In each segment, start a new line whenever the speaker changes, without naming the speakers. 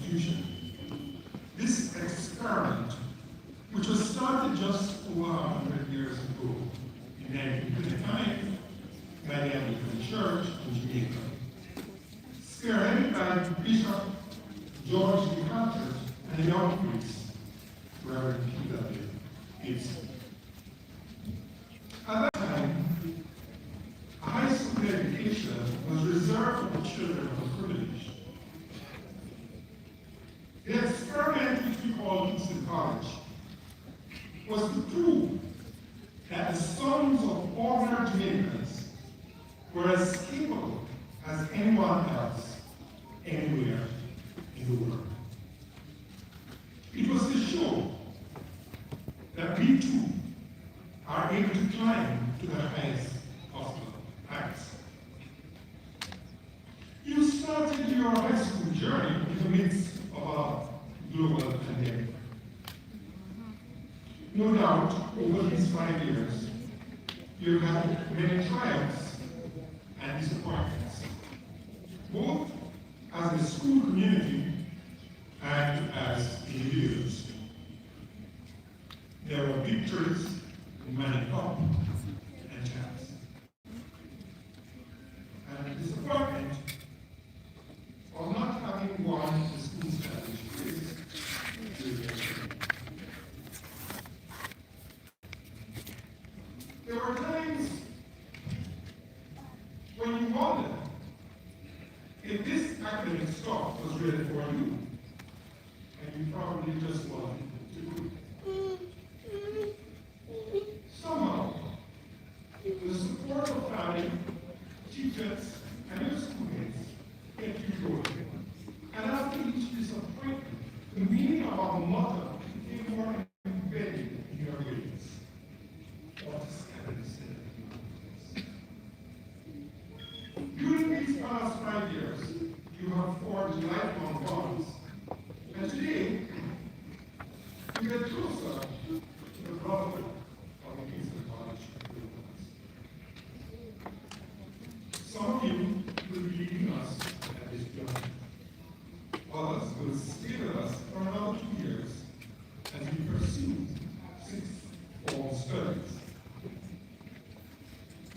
institution. This experiment, which was started just over 100 years ago, in 1925, by the Anglican Church in Jamaica, spearheaded by Bishop George D. Carter and the young priest, Reverend P.W. Kingston. At that time, a high school education was reserved for the children of the privileged. The experiment, which we call Kingston College, was to prove that the sons of ordinary Jamaicans were as capable as anyone else anywhere in the world. It was to show that we too are able to climb to the highest possible heights. You started your high school journey in the midst of a global pandemic. No doubt, over these 5 years, you've had many triumphs and disappointments, both as a school community and as individuals. There were victories in manning up and chance. And disappointment of not having won the school challenge quiz. There were times when you wondered if this academic stuff was really for you, and you probably just wanted to do it. Somehow, the support of family, teachers, and your schoolmates kept you going. And after each disappointment, the meaning of our motto became more embedded in your grades. What is During these past 5 years, you have forged lifelong bonds. And today, you get closer to the brotherhood of the Kingston College students. Some of you will be leaving us at this journey. Others will stay with us for another 2 years as we pursue sixth form studies.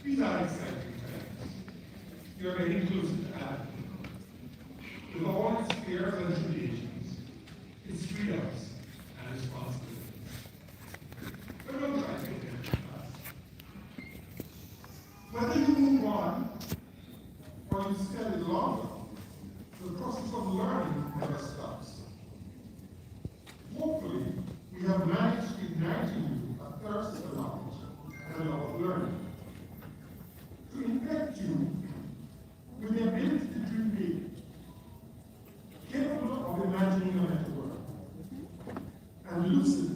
These are exciting times. You are getting closer to Adam. With all its fears and tribulations, its freedoms and responsibilities. But don't try to get there too fast. Whether you move on or you study longer, the process of learning never stops. Hopefully, we have managed to ignite in you a thirst for knowledge and a love of learning. To infect you with the ability to dream big, capable of imagining a better world, and loosen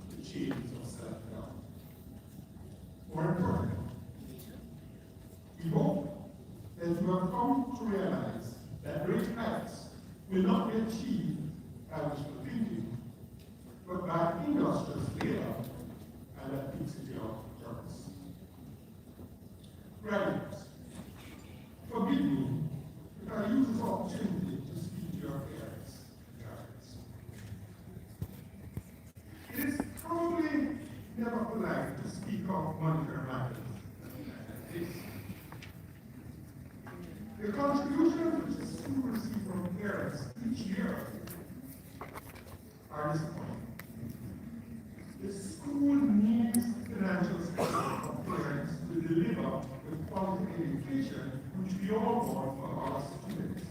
the chains of self-doubt. More importantly, we hope that you have come to realize that great heights will not be achieved by wishful thinking, but by industrious labor and a fixity of purpose. Graduates, forgive me if I use this opportunity to speak to your parents and guardians. It is probably never polite to speak of monetary matters like this. The contributions which the school receives from parents each year are disappointing. The school needs financial support from parents to deliver the quality education which we all want for our students.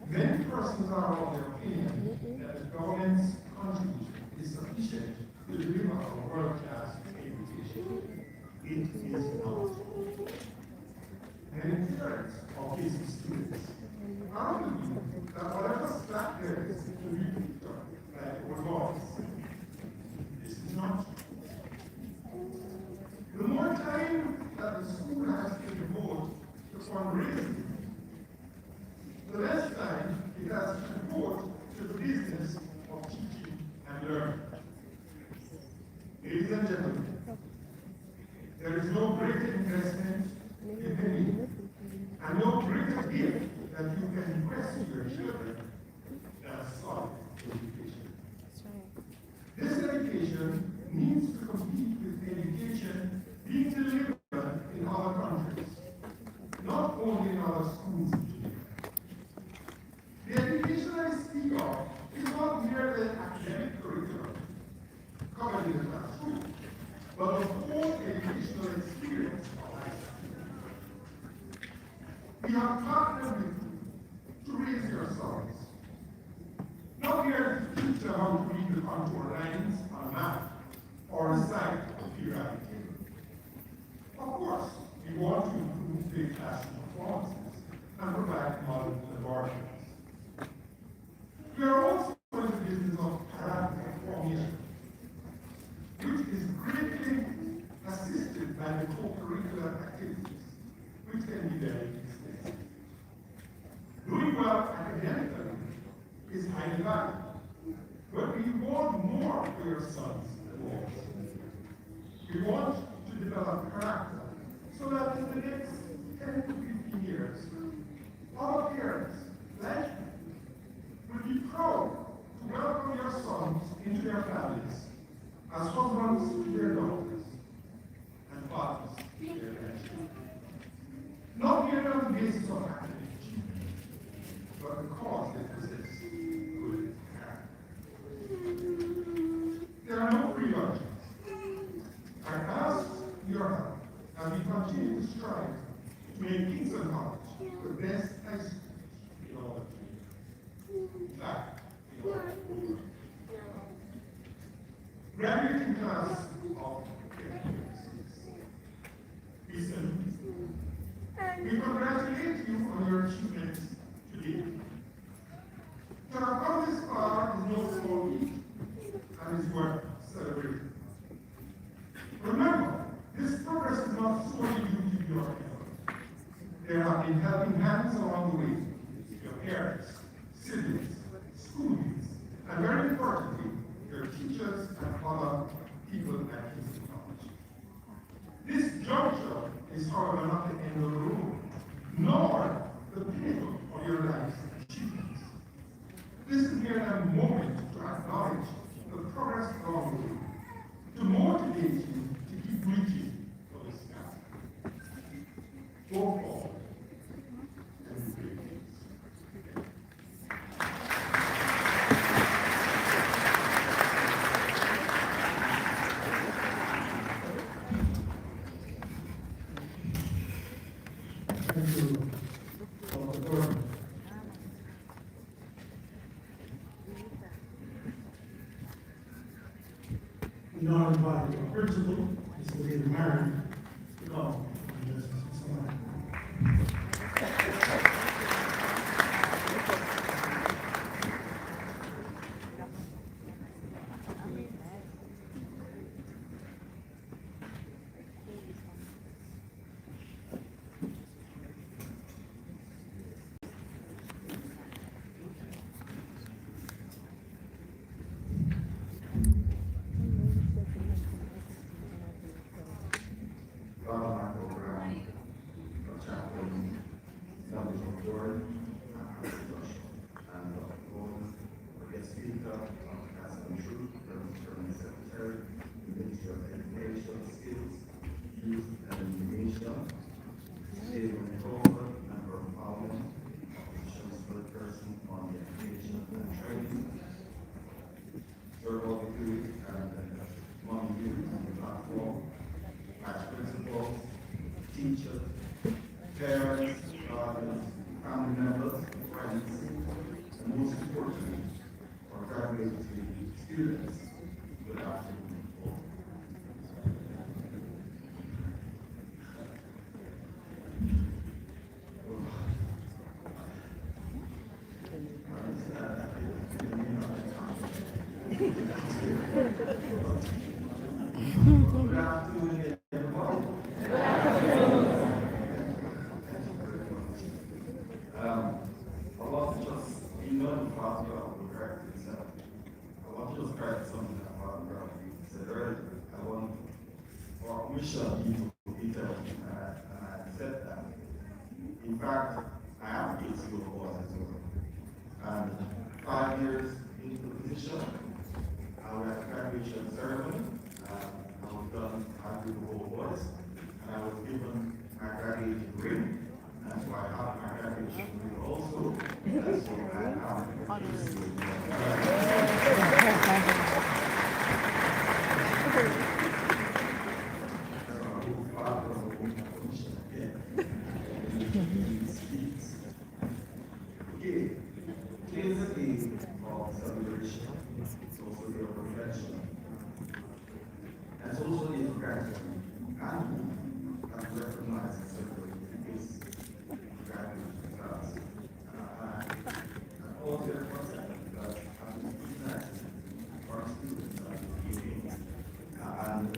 Many persons are of the opinion that the government's contribution is sufficient to deliver a world-class education. It is not. Many parents of these students argue that whatever slack there is to be picked up like old boys. This is not true. The more time that the school has to devote to fundraising, the less time it has to devote to the business of teaching and learning. Ladies and gentlemen, there is no greater investment in any, and no greater gift that you can request to your children partner with you to raise your sons. Not here to teach them how to read the contour lines on a map or recite a periodic table. Of course, we want to improve their classroom performances and provide modern laboratories. We are also in the business of parental formation, which is greatly assisted by the co-curricular activities, which can be very extensive. Doing well academically is highly valued, but we want more for your sons and daughters. We want to develop character so that in the next 10 to 15 years, our parents, like you, will be proud to welcome your sons into their families as husbands to their daughters and fathers to their grandchildren. Not merely on the basis of academic achievement, but because they possess good character. There are no free lunches. I ask your help as we continue to strive to make Kingston College the best high school in all of Canada. In fact, in all of Canada. Graduating class of 2026. We congratulate you on your achievements today. To have come this far is no small feat and is worth celebrating. Remember, this progress is not solely due to your effort. There have been helping hands along the way, your parents, siblings, schoolmates, and very importantly, your teachers and other people at Kingston College. This juncture is, however, not the end of the road, nor the pinnacle of your life's achievements. This is merely a moment to acknowledge the progress along the way, to motivate you to keep reaching for the sky. Go forward and do great things. Thank you. We now invite our principal, Mr. David Marion, to come and address us this morning. Teachers, parents, guardians, family members, friends, and most importantly, our graduating students, good afternoon. Good afternoon, everybody. I want to just, you know, the father will correct himself. I want to just correct something that Father said earlier. I want our mission to be detailed, and I said that. In fact, I have 8 school boys as well. And 5 years into the position, I was at graduation ceremony. I was done with the whole boys, and I was given my graduation ring. That's why I have my graduation ring also. That's what I have.
celebration. It's also your reflection. And it's also your gratitude. And recognize and celebrate this gratitude because all their content because our students are giving and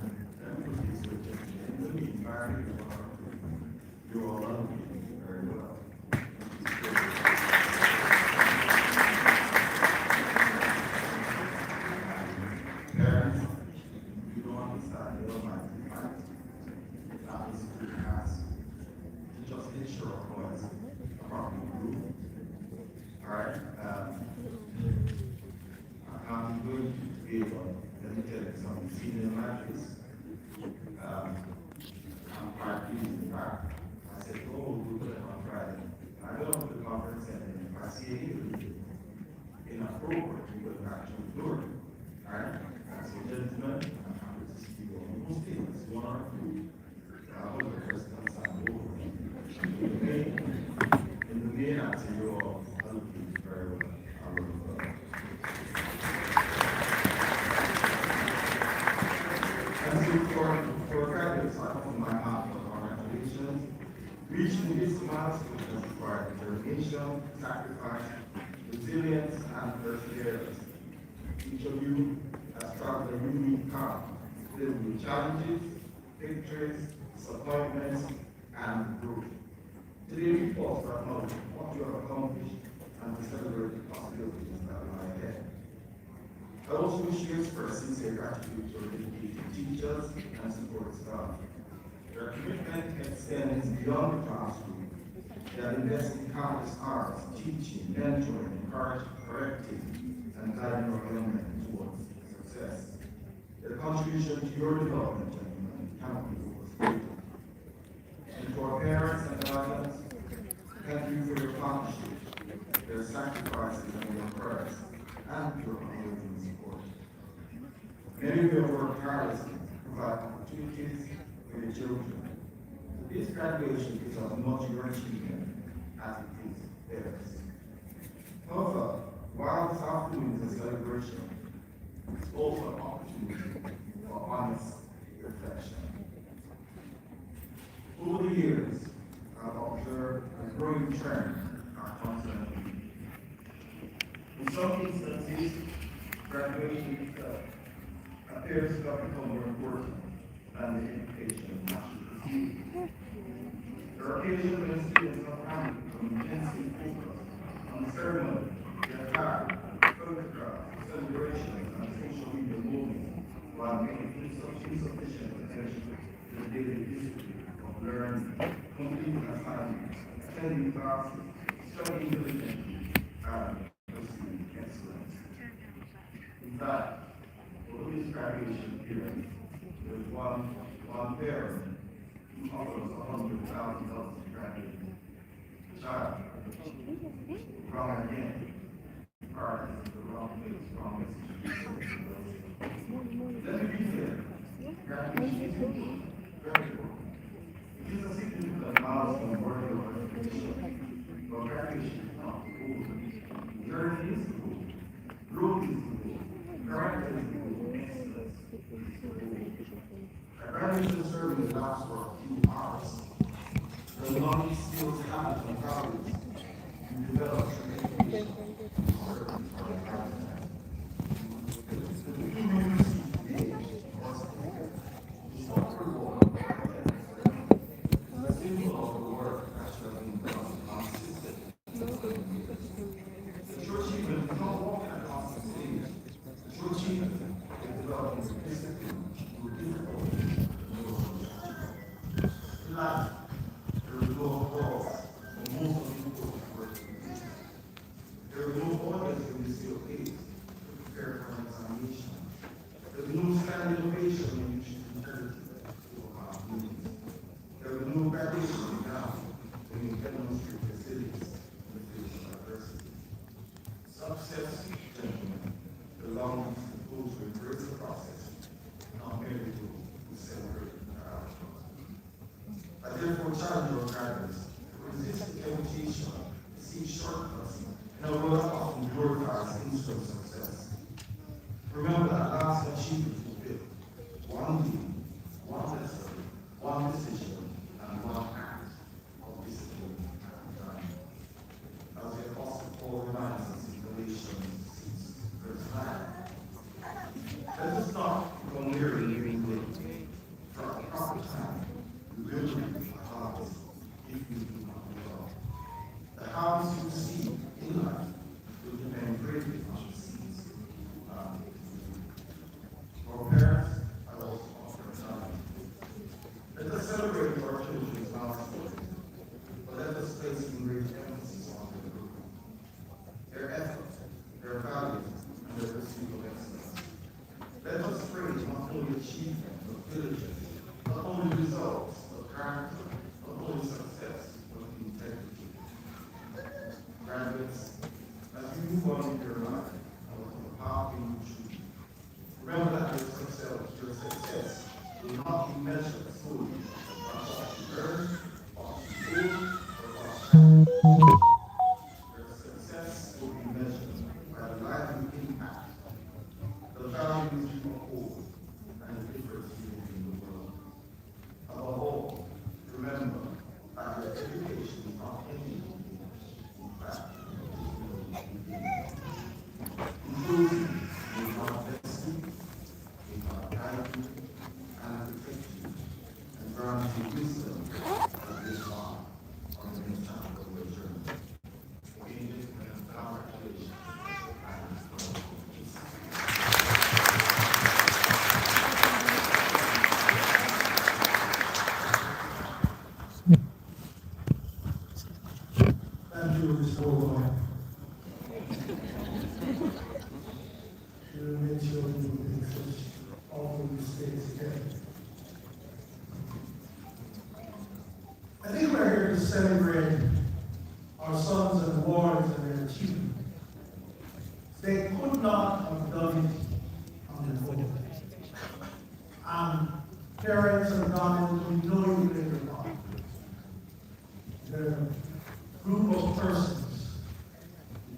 put this with the environment you all love me very well. Parents, you don't understand, you don't mind the fight. That is good as to just ensure our boys are properly grooved. Alright? I'm going to be able, let me tell you something, senior matches. I'm quite pleased with that. I said, oh, we'll put it on Friday. I go to the conference and if I see anything inappropriate, we will actually do it. Alright? So, gentlemen, I'm happy to see you on most things, one or two. I hope the president's on board. In the main, I say you all help you very well. I will And so for graduates, I open my heart for congratulations. Reaching this milestone has required determination, sacrifice, resilience, and perseverance. Each of you has traveled a unique path filled with challenges, victories, disappointments, and growth. Today we pause to acknowledge what you have accomplished and to celebrate the possibilities that lie ahead. I also wish to express sincere gratitude to our dedicated teachers and support staff. Their commitment extends beyond the classroom. They have invested countless hours teaching, mentoring, encouraging, correcting, and guiding our young men towards success. Their contribution to your development, gentlemen, cannot be overstated. And to our parents and guardians, thank you for your partnership, their sacrifices and your prayers, and your unwavering support. Many of you have worked tirelessly to provide opportunities for your children. This graduation is as much your achievement as it is theirs. However, while this afternoon is a celebration, it's also an opportunity for honest reflection. Over the years, I've observed a growing trend are constantly. In some instances, graduation itself appears to have become more important than the education actually received. There are occasions when students are having become intensely focused on the ceremony, the attire, photographs, celebrations, and social media moments, while making insufficient attention to the daily discipline of learning, completing assignments, attending classes, studying diligently, and pursuing excellence. In fact, over this graduation period, there is one parent who offers $100,000 to graduate. Child, wrong again. Part is the wrong place, wrong message. Let me be clear. Graduation is important, very important. It is a significant milestone worthy of recognition. But graduation is not the goal. Journey is the goal. Growth is the goal. Character is the goal. Excellence is the goal. A graduation ceremony lasts for a few hours. The long skills, habits, and values you develop through education serve as our lifetime. The degree you receive today or certificate is not the reward of academic learning. It's a symbol of the work that you have been done consistently over the years. The true achievement is not walking across the stage. The true achievement is developing the discipline through difficulty and no challenges. In life, there is no applause for most of the people who work with you. There is no audience when you still paid to prepare for an examination. There is no standing ovation when you choose eternity to our meetings. There is no graduation now when you demonstrate resilience in the face of adversity. Success, gentlemen, belongs to those who embrace the process, not merely those who celebrate their outcomes. I therefore challenge your graduates to resist the temptation to seek shortcuts in a world that often glorifies instant success. succeed in life will depend greatly on the seeds. For parents, I also offer a challenge. Let us celebrate our children's milestones, but let us place in great emphasis on their effort, their values, and their pursuit of excellence. Let us praise not only achievement, but diligence, not only results, but character, not only success, but integrity. Graduates, as you move on in your life, on the path in which you choose, remember that your success will not be measured solely by what you earn, what you do, or what you have. Your success will be measured by the life you impact, the values you uphold, and the difference you make in the world. Above all, remember that your education is not ending. In fact, including will not bless you, will not guide you, and protect you, and grant you wisdom that is far on the next chapter of your journey. Amen and congratulations.
Thank you, Mr. Boyd. You make sure you make such awful mistakes again. I think we're here to celebrate our sons and daughters and their achievement. They could not have done it on their own. And parents and guardians, we know you did your part. They're a group of persons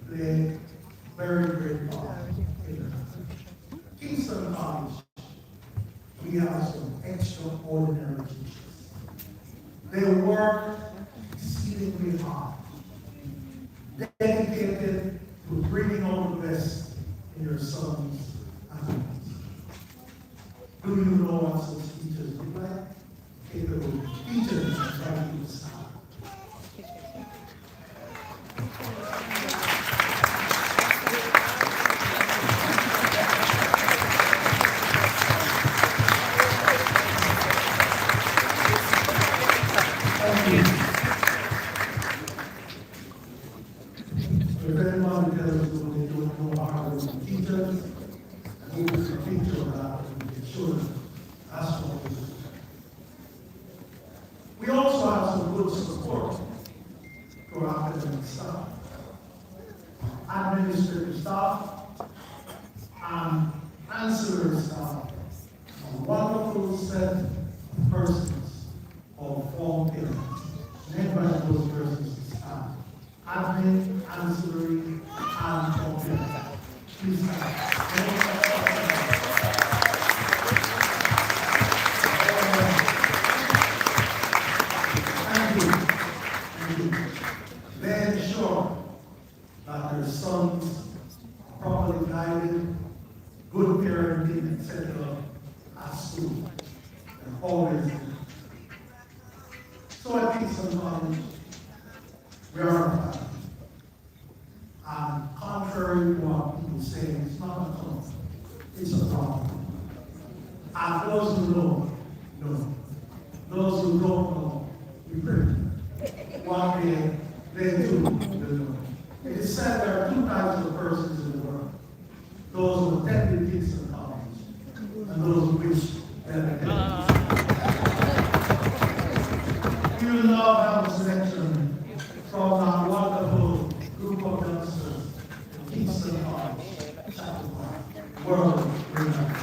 who play a very great part in it. Kingston College, we have some extraordinary teachers. They work exceedingly hard, dedicated to bringing out the best in your sons and daughters. Do you know what such teachers look like? Take a look. Teachers are trying to start. If anyone tells you they don't know how to be teachers, who is a teacher of that and children, that's what we do. We also have some good support for our academic staff, administrative staff, and ancillary staff, a wonderful set of persons of form parents. Named by those persons to staff. Admin, ancillary, and form parents. Please stand. Thank you. Thank you. They ensure that their sons are properly guided, good parenting, etc. at school. And always. So at Kingston College, we are a family. And contrary to what people say, it's not a club, it's a problem. And those who know, know. Those who don't know, we pray. What they do, they know. It is said there are two types of persons in the world. Those who attended Kingston College, and those who wish they had attended. We will now have a selection from our wonderful group of youngsters in Kingston College, Chapter 1, World Renowned.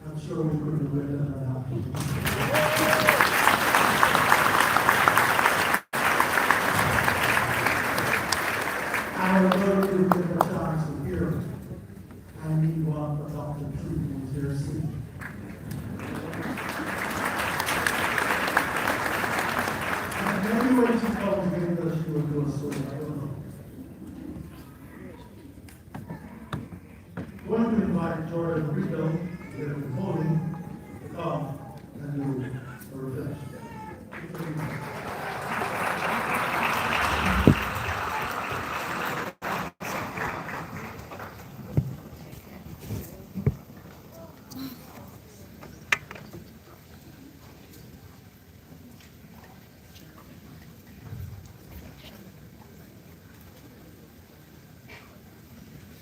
I'm sure we could have written it out. I would love to get a chance to hear. I need one for Dr. Tree who's here singing. And anyway, she told me that she would do a story. I don't know. Going to invite Jordan Riddle, the voting, to come and do a reflection.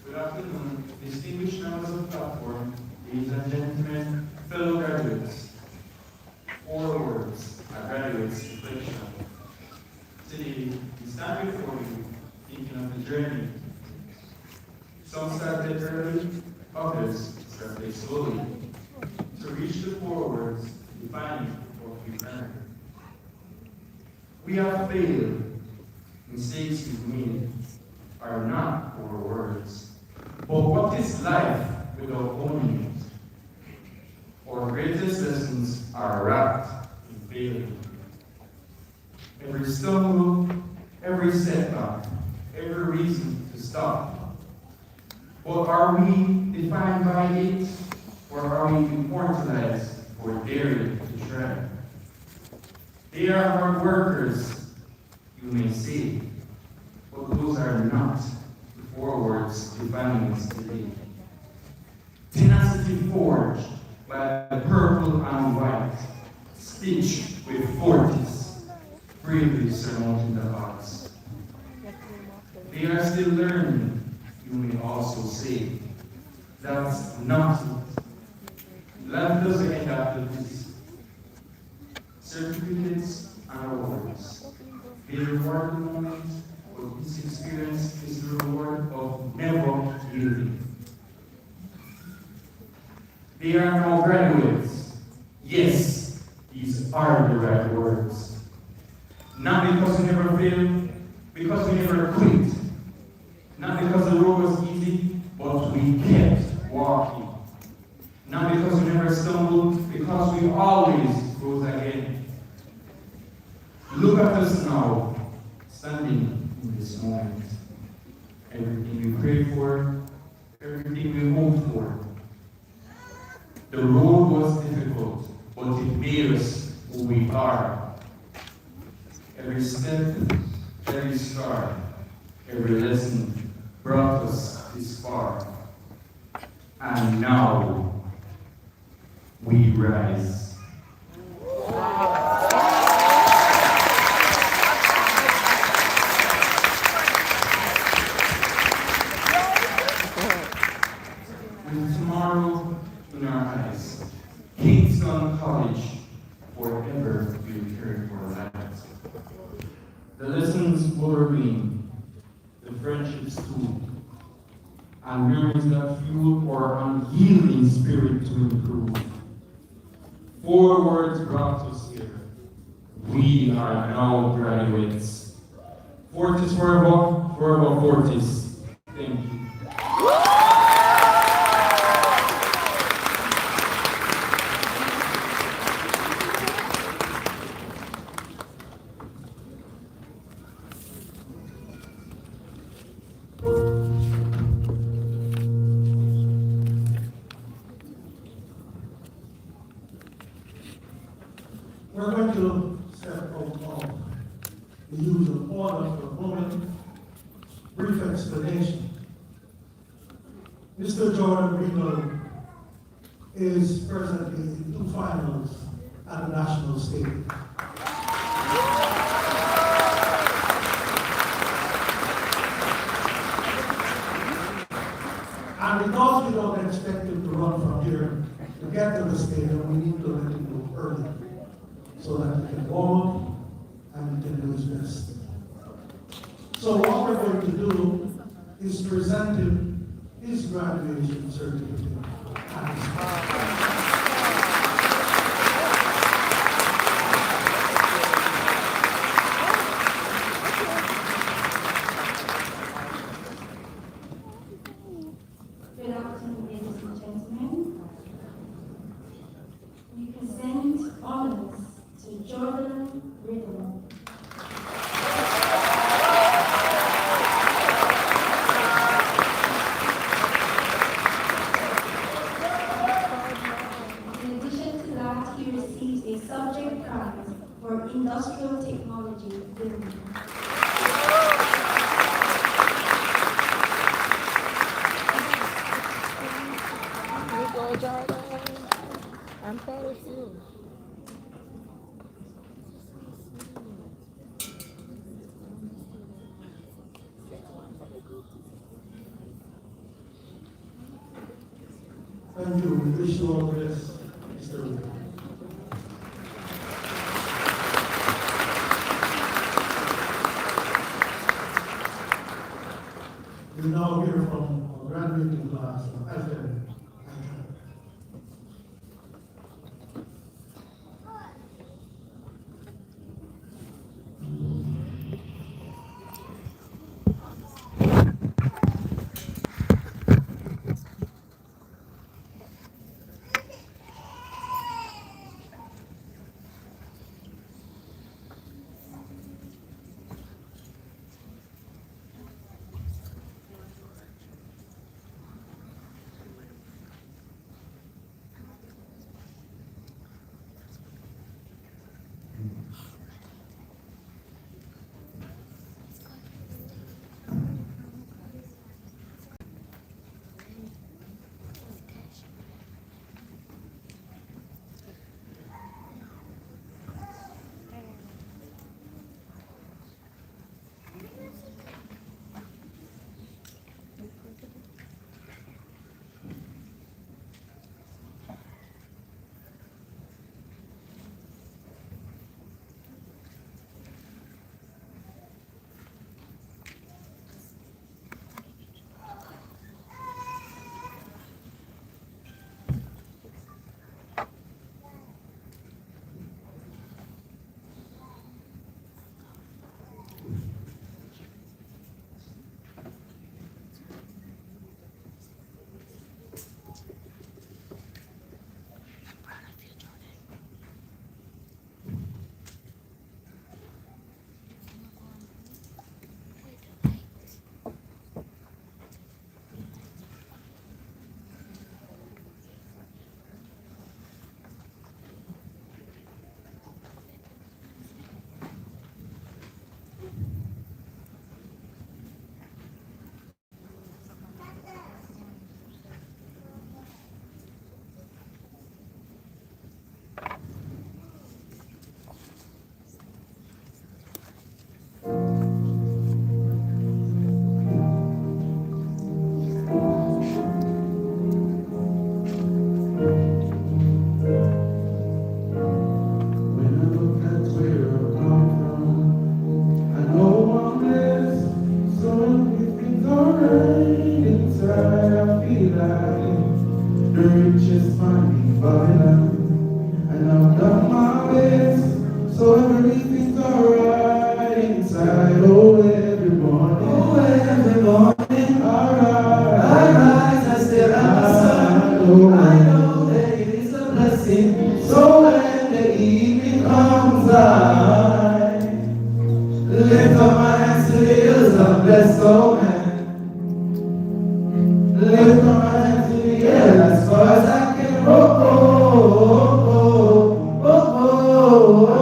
Good afternoon, distinguished members of the platform, ladies and gentlemen, fellow graduates. 4 words, a graduate's reflection. Today, we stand before you, thinking of the journey. Some started early, others started slowly. To reach the 4 words, defining what we've earned. We have failed. Mistakes we've made are not 4 words. But what is life without owning it? Our greatest lessons are wrapped in failing. Every stumble, every setback, every reason to stop. But are we defined by it, or are we immortalized for daring to try? They are hard workers, you may say, but those are not the 4 words defining us today. Tenacity forged by the purple and white, stitched with 40s, bravely surmounting the odds. They are still learning, you may also say. That's not it. Life doesn't end after this. Certificates and awards. They reward the moment, but this experience is the reward of never yielding. They are now graduates. Yes, these are the right words. Not because we never failed, because we never quit. Not because the road was easy, but we kept walking. Not because we never stumbled, because we always rose again. Look at us now, standing in this moment. Everything we prayed for, everything we hoped for. The road was difficult, but it made us who we are. Every step, every scar, every lesson brought us this far. And now, we rise. With tomorrow in our eyes, Kingston College forever will carry for lives. The lessons will remain, the friendships too, and memories that fuel our unyielding spirit to improve. 4 words brought us here. We are now graduates. 40s forever, forever 40s. Thank you.
We're going to step out of the usual order for a moment. Brief explanation. Mr. Jordan Greenwald is presently in 2 finals at the national stage. And because we don't expect him to run from here to get to the stadium, we need to let him go early so that he can warm up and he can do his best. So what we're going to do is present him his graduation certificate and his
Good afternoon, ladies and gentlemen. We present honors to Jordan Greenwald. In addition to that, he received a subject prize for industrial technology building.
Jordan, I'm proud of you.
Thank you. We wish you all the best, Mr. Lee. We now hear from our graduating class of FM.
As far as I can, oh, oh, oh, oh, oh, oh.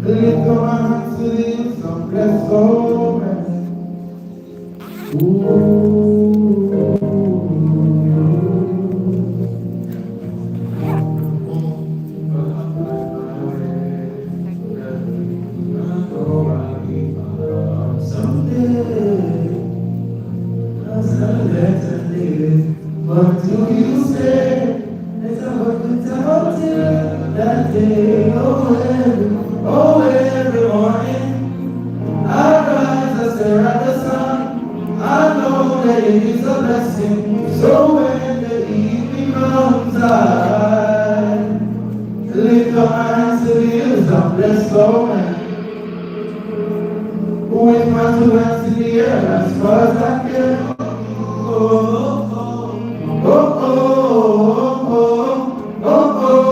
Lift your hands to the hills and bless all men. Someday, I'll celebrate and live. What do you say? Let's have a good time till that day. Oh, every morning, I rise as the sun. I know that it is a blessing. So when the evening comes, I lift my hands to the hills and bless all men. With my two hands in the air as far as I can. Oh, oh, oh, oh, oh, oh,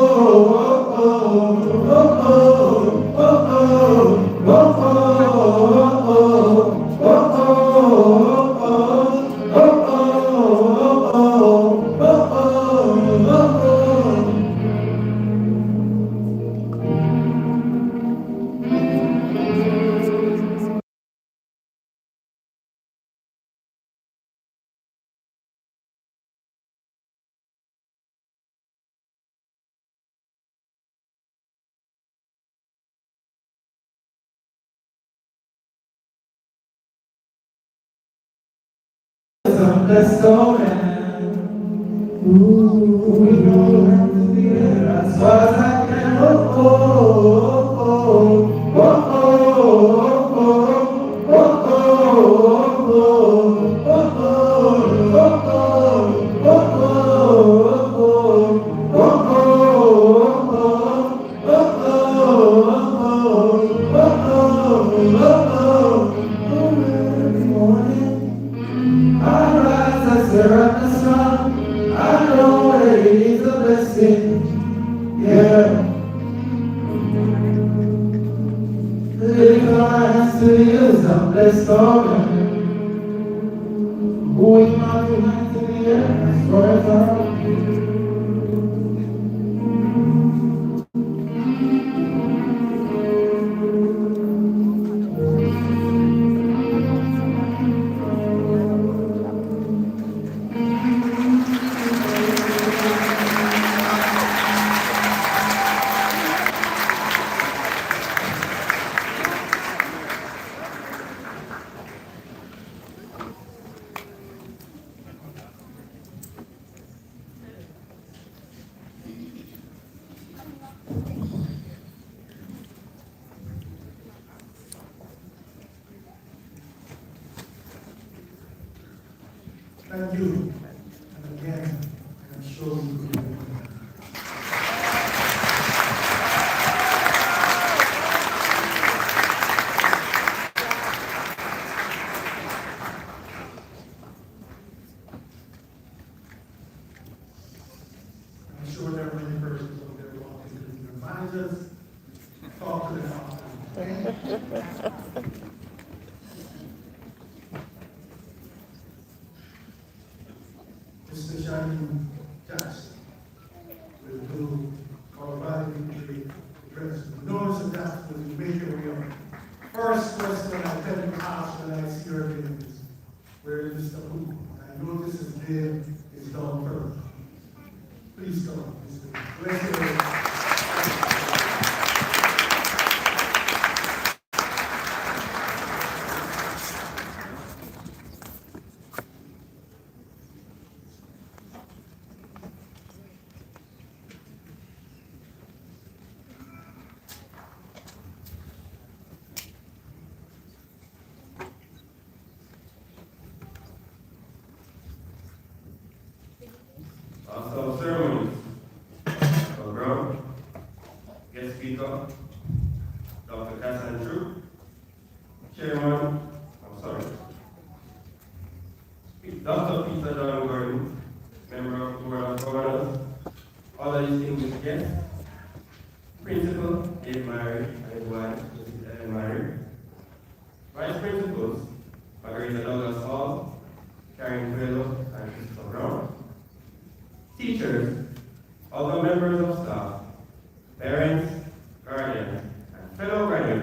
Let's go, man. As far as I can. Oh, oh, oh, oh, oh, oh, oh, I rise as the sun. I know that it is a blessing. Yeah. Lift your hands to the hills and bless all men. With my two hands in the air as far as I
Thank you. And again, I'm sure you could do it. I'm sure there are many persons out there walking through their managers, talk to them often. Mr. Shining Jackson will do our valedictory address. Notice of that will make your way up. First question I tell you ask when I see your name is, where is Mr. Who? I notice his name is down further. Please come on, Mr. Bless you.
Master of Ceremonies, Brown, Guest Speaker, Dr. Cassan Troop, Chairman, Dr. Peter Don Gordon, Member of the Board of Governors, other distinguished guests, Principal Dave Mary and his wife, Mrs. Ellen Mary, Vice Principals, Margarita Douglas Hall, Karen Coelho, and Christopher Brown, teachers, other members of staff, parents, guardians, and fellow graduates.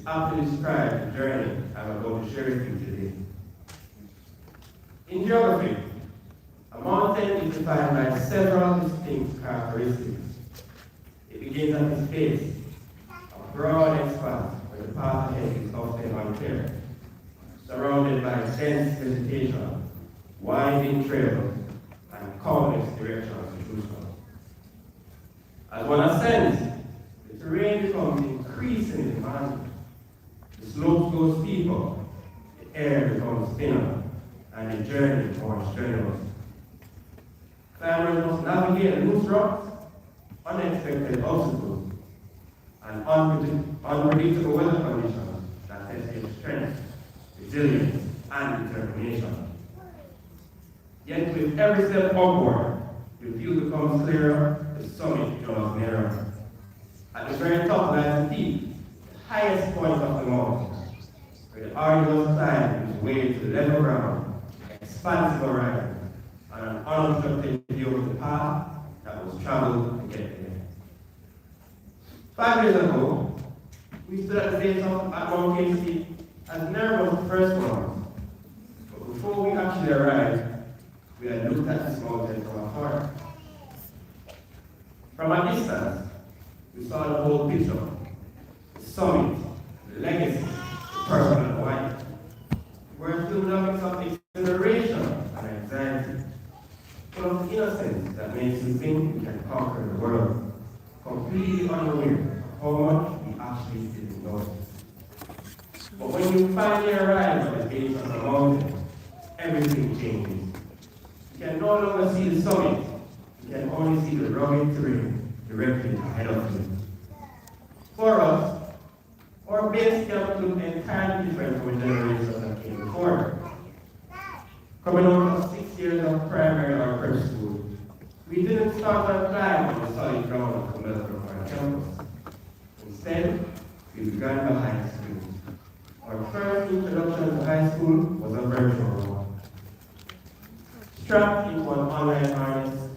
aptly describe the journey I'm about to share with you today. In geography, a mountain is defined by several distinct characteristics. It begins at its base, a broad expanse where the path ahead is often unclear, surrounded by dense vegetation, winding trails, and countless directions to choose from. As one ascends, the terrain becomes increasingly demanding. The slopes go steeper, the air becomes thinner, and the journey more strenuous. Climbers must navigate loose rocks, unexpected obstacles, and unpredictable weather conditions that test their strength, resilience, and determination. Yet with every step upward, the view becomes clearer, the summit draws nearer. At the very top lies the peak, the highest point of the mountain, where the arduous climb is way to level ground, expansive horizon, and an unobstructed view of the path that was traveled to get there. 5 years ago, we stood at the base of at Mount Kingston as nervous the first ones. But before we actually arrived, we had looked at this mountain from afar. From a distance, we saw the whole picture, the summit, the legacy, the personal white. We're still loving some exhilaration and anxiety, full of innocence that makes you think we can conquer the world, completely unaware of how much we actually didn't know. But when you finally arrive at the base of the mountain, everything changes. You can no longer see the summit, you can only see the rugged terrain directly ahead of you. For us, our base camp looked entirely different from the generations that came before. Coming out of 6 years of primary or prep school, we didn't start our climb on the solid ground of the Valedictory campus. Instead, we began behind school. Our first introduction to high school was a virtual one. Strapped into an online harness,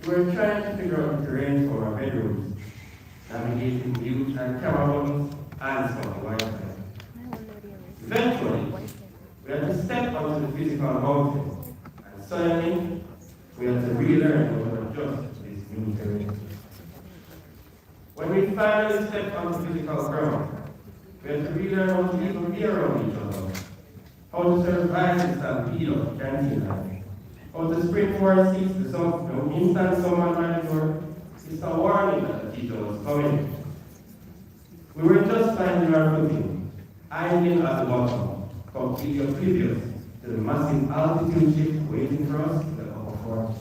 we were trying to figure out the terrain for our bedrooms, navigating mute and camera buttons and some Wi-Fi. Eventually, we had to step onto the physical mountain, and suddenly, we had to relearn how to adjust to this new terrain. When we finally stepped on the physical ground, we had to relearn how to even be around each other, how to survive the stampede of canteen life, how to sprint for our seats to some instant someone might door, it's a warning that the teacher was coming. We were just finding our footing, idling at the bottom, completely oblivious to the massive altitude shift waiting for us in the upper forest.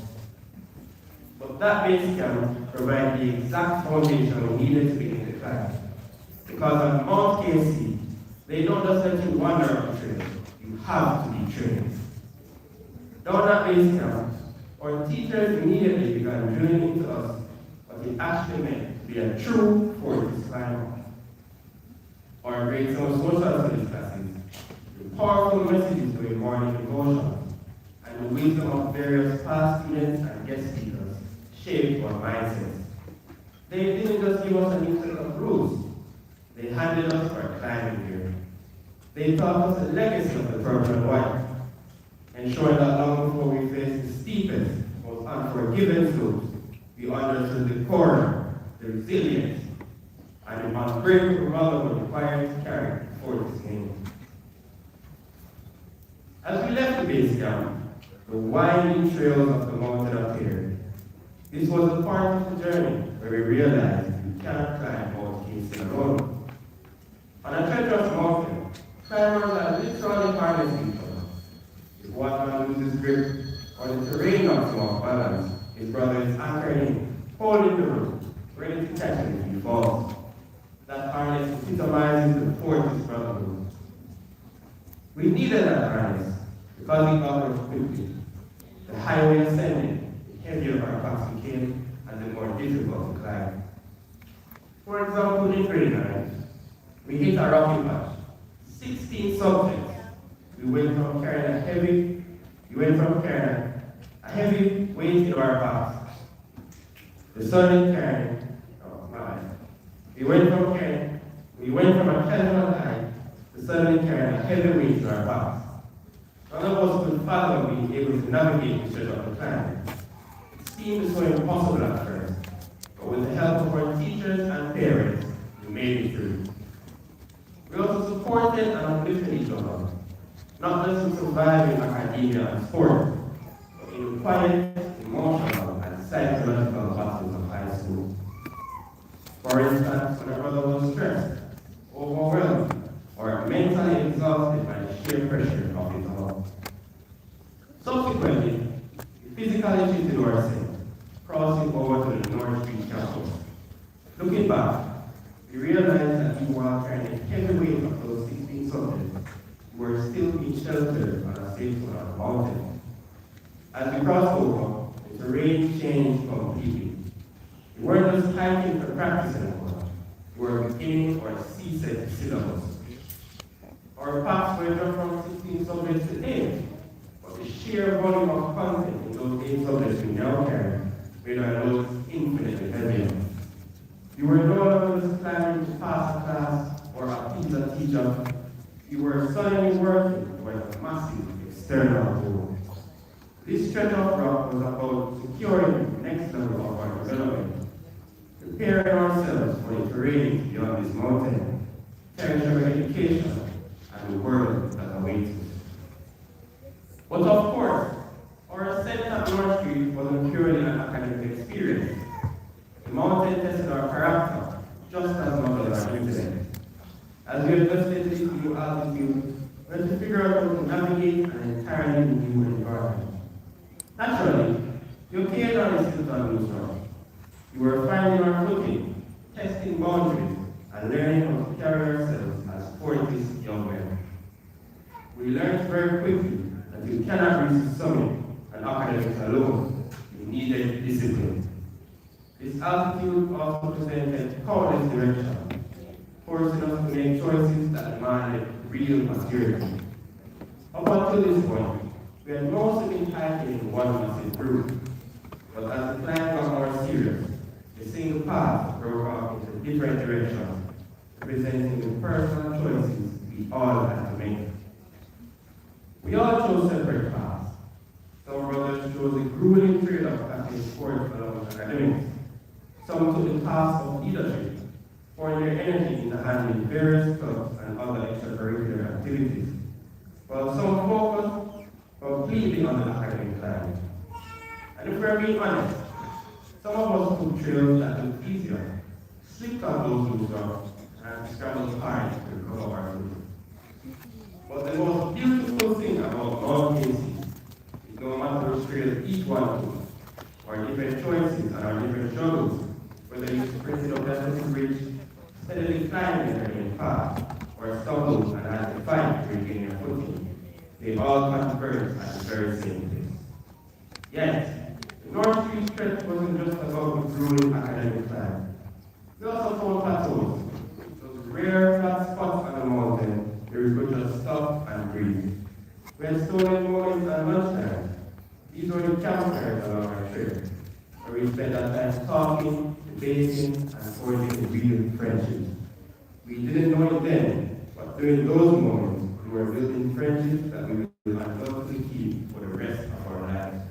But that base camp provided the exact foundation we needed to begin the climb. Because at Mount KC, they don't just let you wander on the trail, you have to be trained. Down at base camp, our teachers immediately began drilling into us what it actually meant to be a true forest climber. Our grade 7 social studies classes, the powerful messages during morning devotion, and the wisdom of various past students and guest speakers shaped our mindsets. They didn't just give us a new set of rules, they handed us our climbing gear. They taught us the legacy of the purple and white, ensuring that long before we faced the steepest, most unforgiving slopes, we understood the core, the resilience, and the unbreakable motherhood required to carry for this name. As we left the base camp, the winding trails of the mountain appeared. This was a part of the journey where we realized we cannot climb Mount Kingston alone. On a treacherous mountain, climbers are literally harnessing each other. If one man loses grip or the terrain knocks him off balance, his brother is anchored in, holding the rope, ready to catch him if he falls. That harness epitomizes the fortress brotherhood. We needed that harness because we got there quickly. The higher we ascended, the heavier our packs became and the more difficult to climb. For example, in grade 9, we hit a rocky patch. 16 subjects. We went from carrying a heavy weight in our backs. The sudden carrying, we went from a casual high suddenly carrying a heavy weight to our backs. None of us could fathom being able to navigate the stretch of the climb. It seemed so impossible at first, but with the help of our teachers and parents, we made it through. We also supported and uplifted each other, not just in surviving academia and sport, but in quiet, emotional, and psychological battles of high school. For instance, when a brother was stressed, overwhelmed, or mentally exhausted by the sheer pressure of it all. Subsequently, we physically shifted ourselves, crossing over to the North Street campus. Looking back, we realized that we were carrying a heavy weight of those 16 subjects who were still being sheltered on a safe mountain. As we crossed over, the terrain changed completely. We weren't just hiking for practice anymore. We were beginning our C-set syllabus. Our paths were just from 16 subjects to 8, but the sheer volume of content in those 8 subjects we now carry made our loads infinitely heavier. We were no longer just climbing to pass a class or appease a teacher. We were suddenly working towards a massive external goal. This stretch of rock was about securing the next level of our development, preparing ourselves for the terrain beyond this mountain, tertiary education, and the world that awaits us. But of course, our ascent at North Street wasn't purely an academic experience. The mountain tested our character just as much as our intellect. As we adjusted to this new altitude, we had to figure out how to navigate an entirely new environment. Naturally, the occasional incident on New York. We were finding our footing, testing boundaries, and learning how to carry ourselves as sportive young men. We learned very quickly that you cannot reach the summit and academics alone. You needed discipline. This altitude also presented countless directions, forcing us to make choices that demanded real maturity. Up until this point, we had mostly been hiking in one massive group, but as the climb got more serious, the single path broke off into different directions, representing the personal choices we all had to make. We all chose separate paths. Some brothers chose the grueling trade of practicing sports along with academics. Some took the path of leadership, pouring their energy into handling various clubs and other extracurricular activities, while some focused completely on the academic climb. And if we're being honest, some of us took trails that looked easier, slipped on those loose rocks, and scrambled hard to recover our footing. But the most beautiful thing about Mount Kingston is no matter which trail each one took, our different choices and our different struggles, whether you sprinted up that little bridge, steadily climbing the main path, or stumbled and had to fight to regain your footing, they all converged at the very same place. Yet, the North Street stretch wasn't just about the grueling academic climb. We also found plateaus, those rare flat spots on the mountain where we could just stop and breathe. We had stolen mornings and lunchtime. These were the campfires along our trail, where we spent our time talking, debating, and forging real friendships. We didn't know it then, but during those moments, we were building friendships that we will undoubtedly keep for the rest of our lives.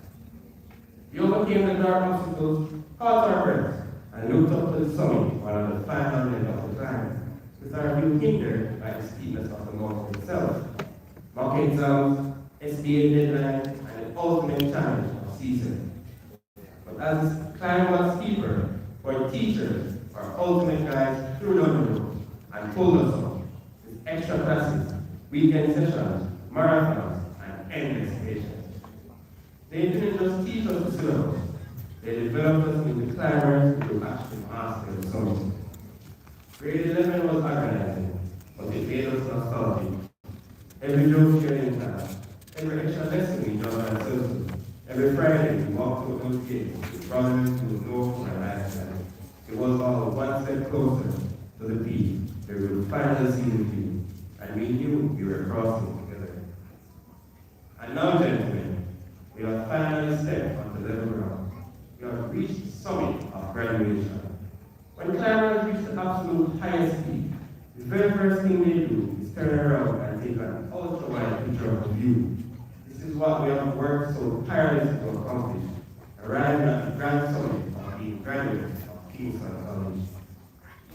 We overcame the dark obstacles, caught our breath, and looked up to the summit while on the final leg of the climb, with our view hindered by the steepness of the mountain itself. Mock exams, SBA deadlines, and the ultimate challenge of season. But as the climb got steeper, our teachers, our ultimate guides, threw down the rope and pulled us up with extra classes, weekend sessions, marathons, and endless patience. They didn't just teach us the syllabus, they developed us into climbers who could actually master the summit. Grade 11 was agonizing, but it made us nostalgic. Every joke shared in class, every extra lesson we done ourselves, every Friday we walked to those gates with brothers who would know from our lifestyle. It was all one step closer to the peak where we would finally see the view, and we knew we were crossing together. And now, gentlemen, we have finally stepped onto level ground. We have reached the summit of graduation. When climbers reach the absolute highest peak, the very first thing they do is turn around an ultra-wide picture of the view. This is what we have worked so tirelessly to accomplish, arriving at the grand summit of being graduates of Kingston College.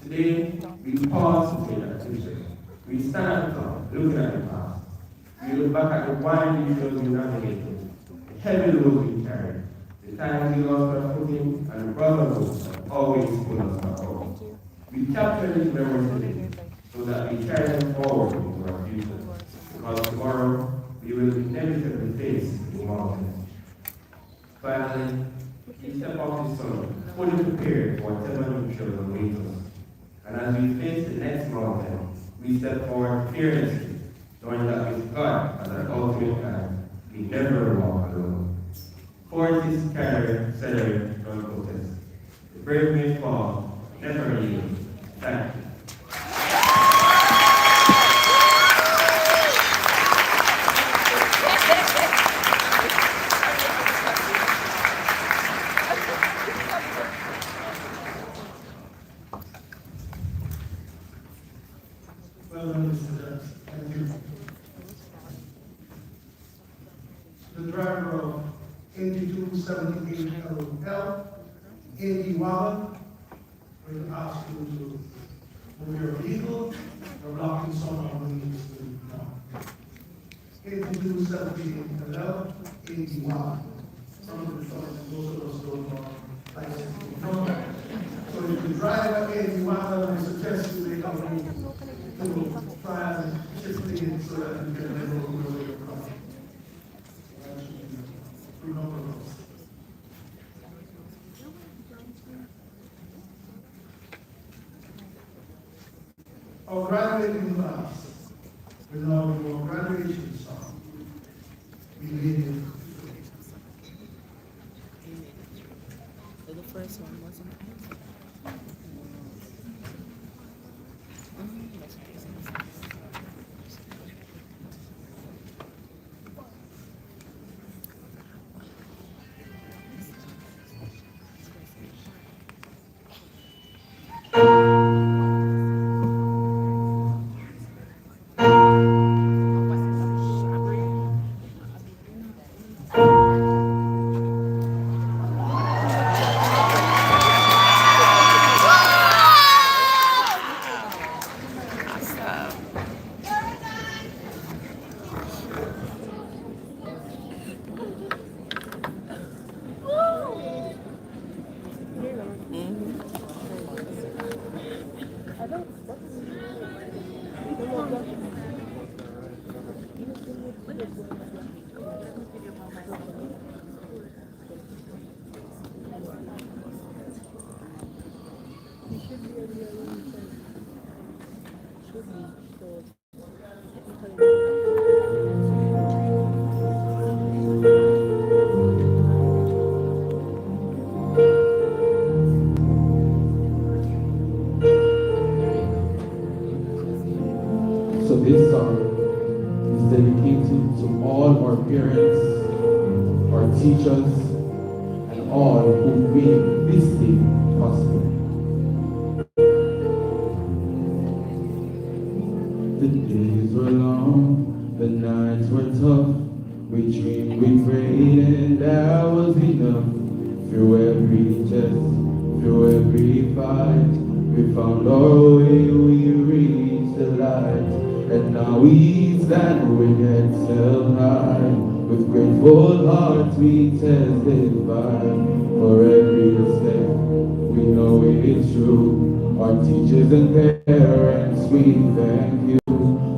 Today, we pause to take that picture. We stand at the top, looking at the past. We look back at the winding fields we navigated, the heavy loads we carried, the times we lost our footing, and the brotherhood that always pulled us back up. We capture these memories today, so that we carry them forward into our future. Because tomorrow, we will inevitably face the mountains. Finally, we step off the sun, fully prepared for whatever new trouble awaits us. And as we face the next mountain, we step forward fearlessly, knowing that with God as our ultimate guide, we never walk alone. For this carrier, celebrate, don't protest. The brave may fall, never yield. Thank you.
Well done, Mr. Judge. Thank you. The driver of 8278 LL, A.D. Waller, will ask you to move your vehicle or blocking someone who needs to now. 8278 LL, A.D. Waller. Some of the folks, most of us don't know license number. So if you drive at 80 Waller, I suggest you make a to try and shift it so that you can never go where you're from. That should be three numbers. Our graduating class will now do our graduation song. We need it.
The first one wasn't.
So this song is dedicated to all our parents, our teachers, and all who made this day possible. The days were long, the nights were tough. We dreamed, we prayed, and that was enough. Through every test, through every fight, we found our way, we reached the light. And now we stand with heads held high. With grateful hearts we testify. For every step, we know it's true. Our teachers and parents, we thank you.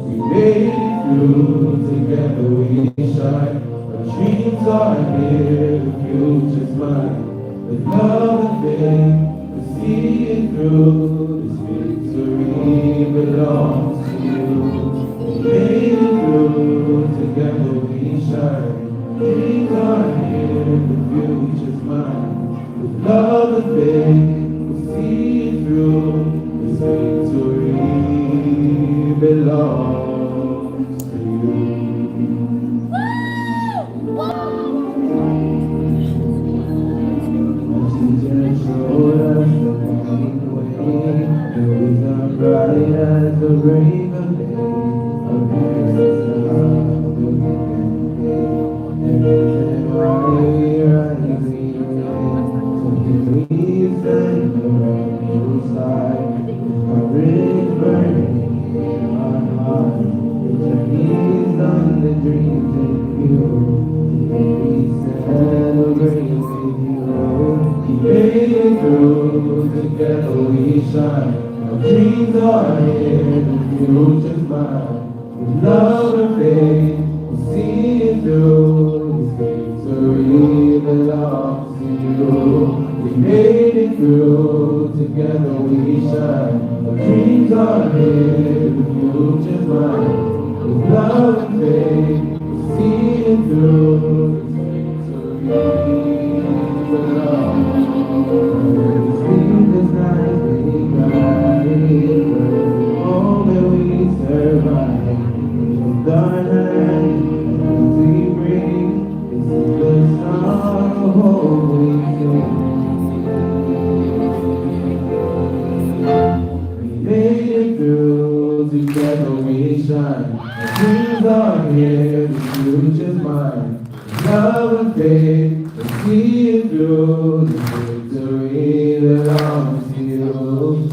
We made it through, together we shine. Our dreams are here, the future's mine. With love and faith, we see it through. This victory belongs to you. We made it through, together we shine. Dreams are here, the future's mine. With love and faith, we see it through. This victory belongs to you. Showed us the main way, the reason bright as the break of day. the dreams in you. We celebrate with you. We made it through, together we shine. Our dreams are here, the future's mine. With love and faith, we'll see it through. This victory belongs to you. We made it through, together we shine. Our dreams are here, the future's mine. With love and faith, we'll see it through. This victory belongs to you. Sleepless nights we cry, the moment we survive. Dark night, we bring, this is the song of hope we sing. We made it through, together we shine. Our dreams are here, the future's mine. With love and faith, we'll see it through. The victory belongs to you.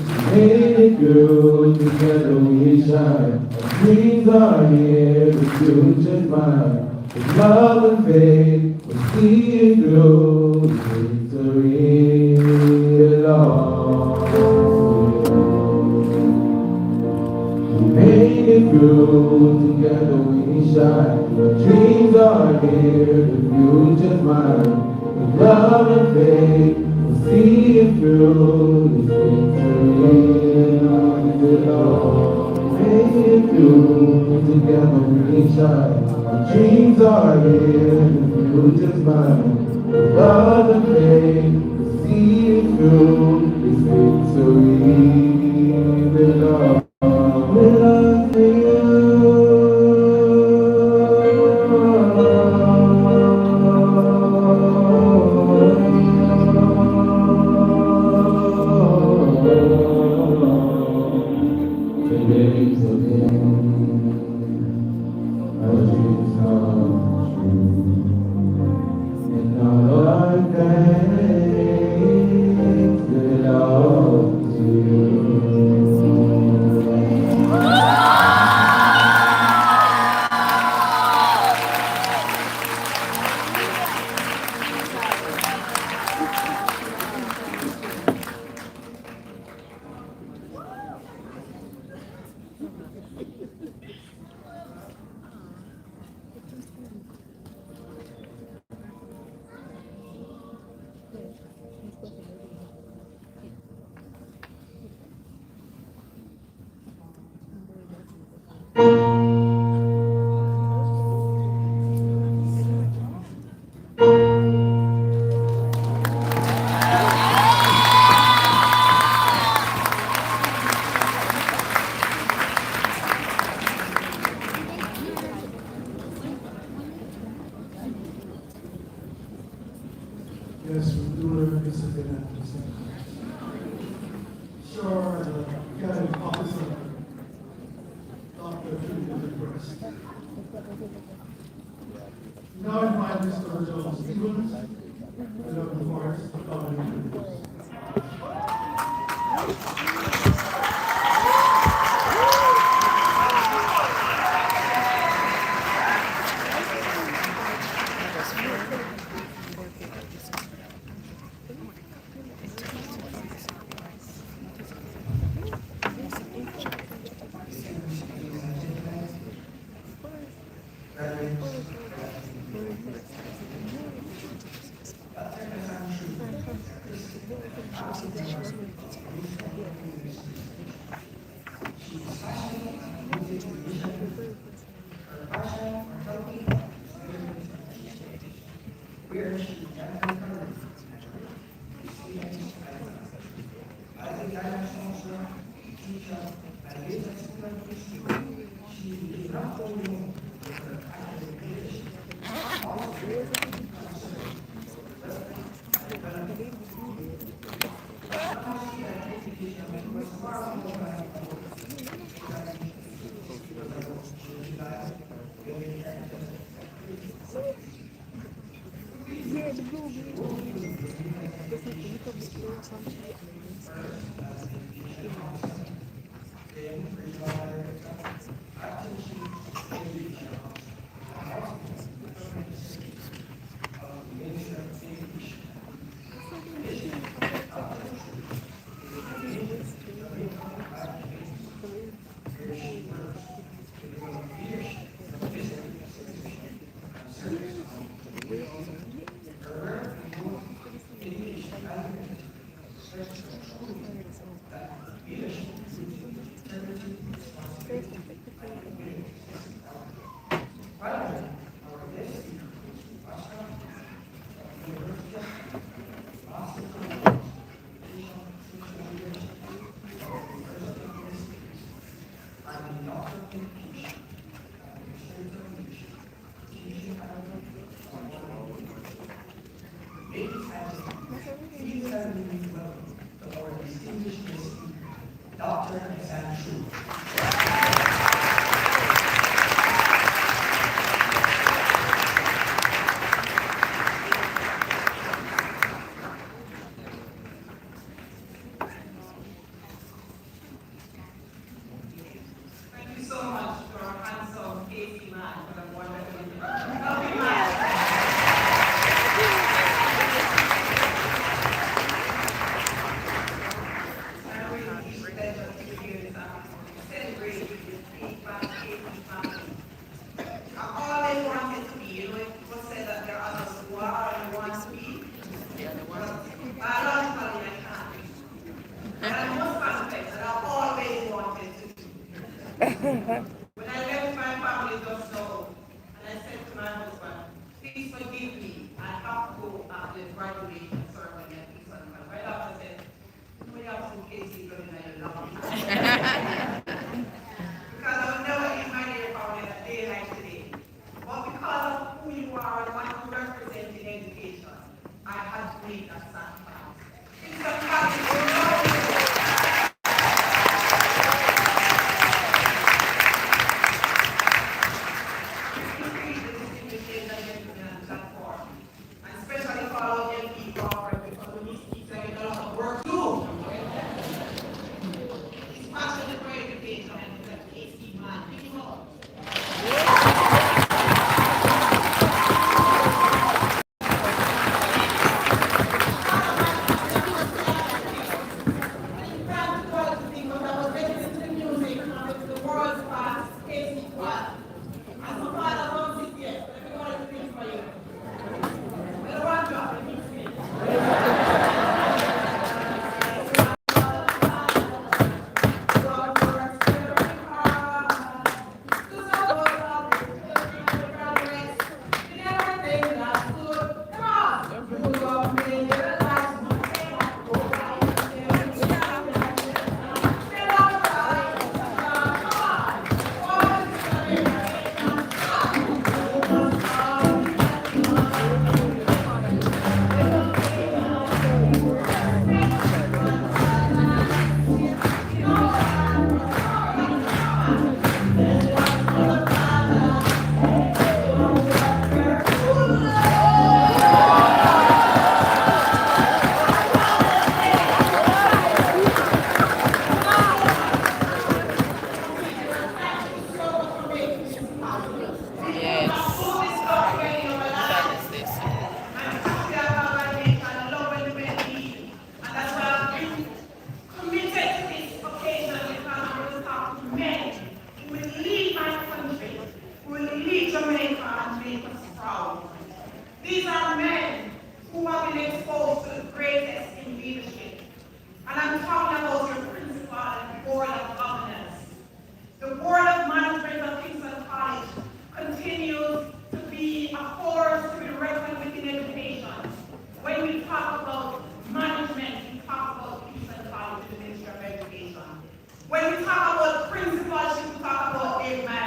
We made it through, together we shine. Our dreams are here, the future's mine. With love and faith, we'll see it through. The victory belongs to you. We made it through, together we shine. Our dreams are here, the future's mine. With love and faith, we'll see it through. This victory belongs. Made it through, together we shine. Our dreams are here, the future's mine. With love and faith, we'll see it through. This victory belongs. Belongs to you.
Yes, we do live in this event. Sure, got an officer, Dr. Request. Now I invite Mr. John Stevens, and of the Forest of Valedictory.
family just know. And I said to my husband, please forgive me. I have to go at the graduation ceremony at Kingston. Right after I said, we have some cases going in your love. Because I would never imagine if I were a day like today. But because of who you are and what you represent in education, I had to make that sacrifice. Kingston College will know you. Especially for our young people, because we keep saying a lot of work too. It's passionate for education and it's a tasty man. Pick him up. These are men who have been exposed to the greatest in leadership. And I'm talking about your principal and board of governors. The board of management of Kingston College continues to be a force to be reckoned with in education. When we talk about management, we talk about Kingston College and the Ministry of Education. When we talk about principalship, we talk about a man.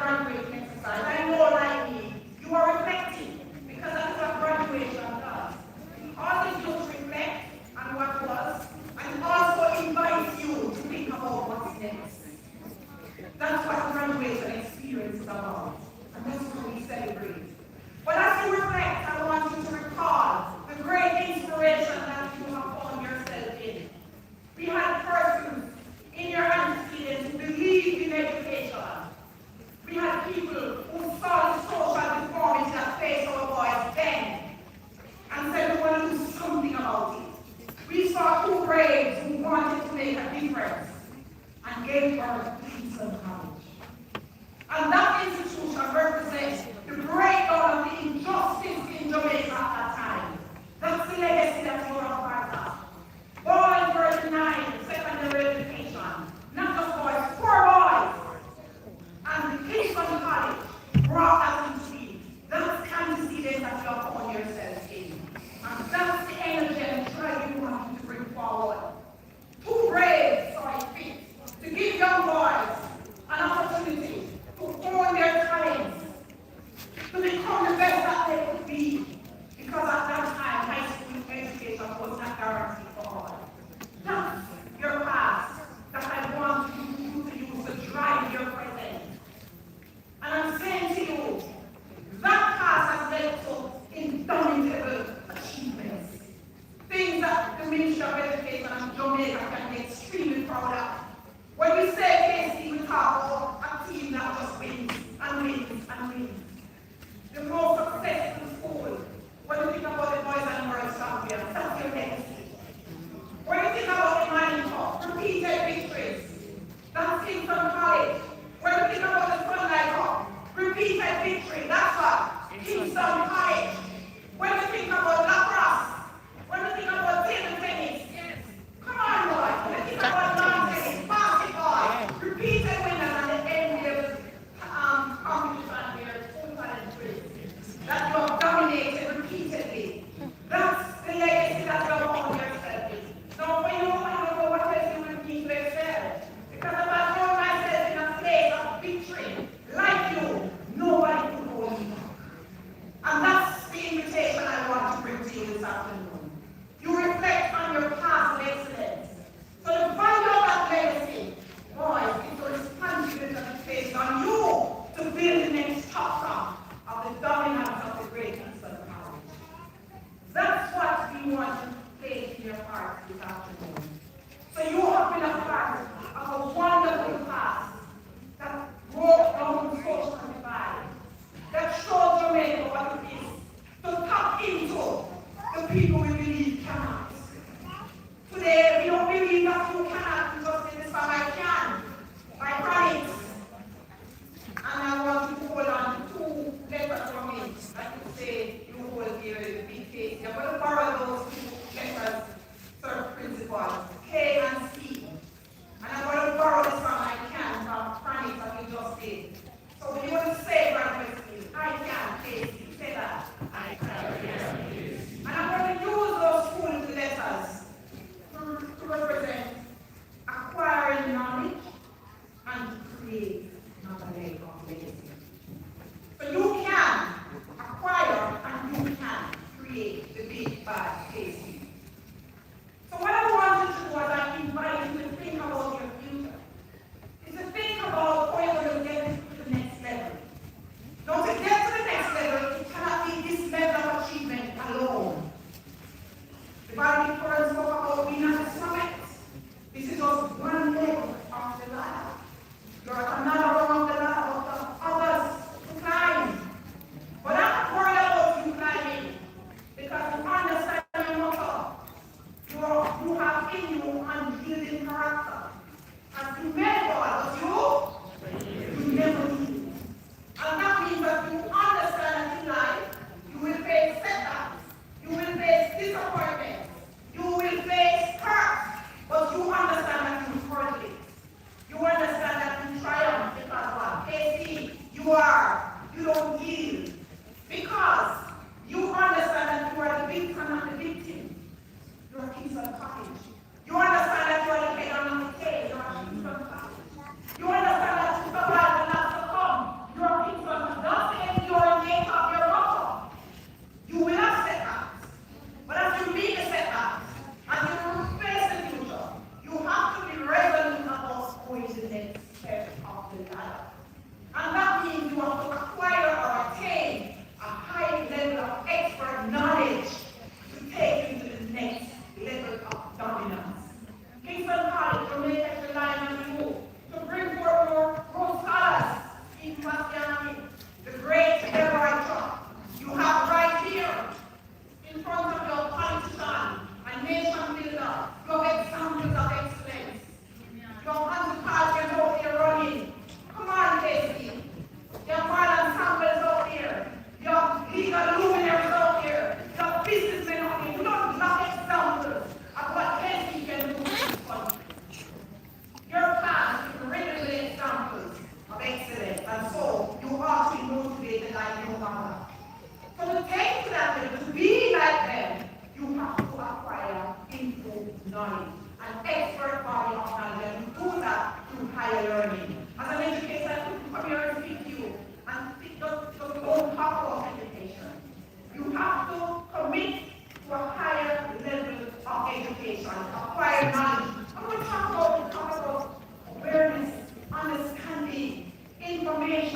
graduating exercise. I know, like me, you are reflecting because that is what graduation does. It causes you to reflect on what was and also invites you to think about what's next. That's what graduation experience is about. And that's what we celebrate. But as you reflect, I want you to recall the great inspiration that you have found yourself in. We had persons in your antecedents who believed in education. We had people who saw the social deformity that faced our boys then and said we want to do something about it. We saw two braves who wanted to make a difference and gave birth to Kingston College. And that institution represents the breakdown of the injustice in Jamaica at that time. That's the legacy that you are a part of. Boys were denied secondary education. Not just boys, poor boys. And the Kingston College brought that into being. That's the antecedent that you have found yourself in. And that's the energy and drive you want to bring forward. Two braves saw it fit to give young boys an opportunity to hone their talents, to become the best that they could be. Because at that time, high school education was not guaranteed for all. That's your past that I want you to use to drive your present. And I'm saying to you, that past has led to indomitable achievements. Things that the Ministry of Education and Jamaica can be extremely proud of. When we say KC, we talk about a team that just wins and wins and wins. The most successful school, when you think about the boys and girls champions, that's your legacy. When you think about the Mining Cup, repeated victories, that's Kingston College. When you think about the Sunlight Cup, repeated victory, that's what Kingston College. When you think about lacrosse, when you think about table tennis, come on, boy. When you think about lawn tennis, basketball, repeated winners and the NBA competition here, full talent race, that you have dominated repeatedly. That's the legacy that you have found yourself in. Now, when you want to know what else you will need to excel, because if I throw myself in a place of victory, like you, nobody could hold me back. And that's the invitation I want to bring to you this afternoon. You reflect on your past excellence. So the value of that legacy, boys, is the responsibility that is placed on you to build the next chapter of the dominance of the great Kingston College. That's what we want to place in your heart this afternoon. So you have been a part of a wonderful past that broke down the social divide, that showed Jamaica what it is to tap into the people we believe cannot. Today, we don't believe that you cannot because in this time I can, by chronics. And I want you to hold on to two letters from me that you say you hold here in the big face. You're going to borrow those two letters, sir principal, K and C. And I'm going to borrow this from I can from chronics that we just did. So when you want to say graduate skills, I can, K, C, say that. I can, K, C. And I'm going to use those full letters to represent acquiring knowledge and to create knowledge of legacy. So you can acquire and you can create the big bad KC. So what I want you to do as I invite you to think about your future is to think about how you're going to get to the next level.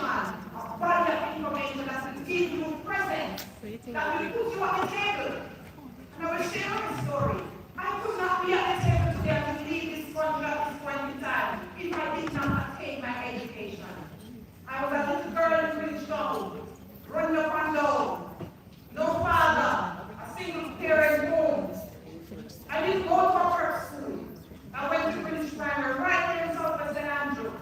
a body of information that will give you presence, that will put you at the table. And I will share my story. I could not be at the table today and to leave this country at this point in time if I did not attain my education. I was a little girl in Kingston, running up and down, no father, a single parent home. I didn't go to a prep school. I went to British Primary right there in Southwest St. Andrew.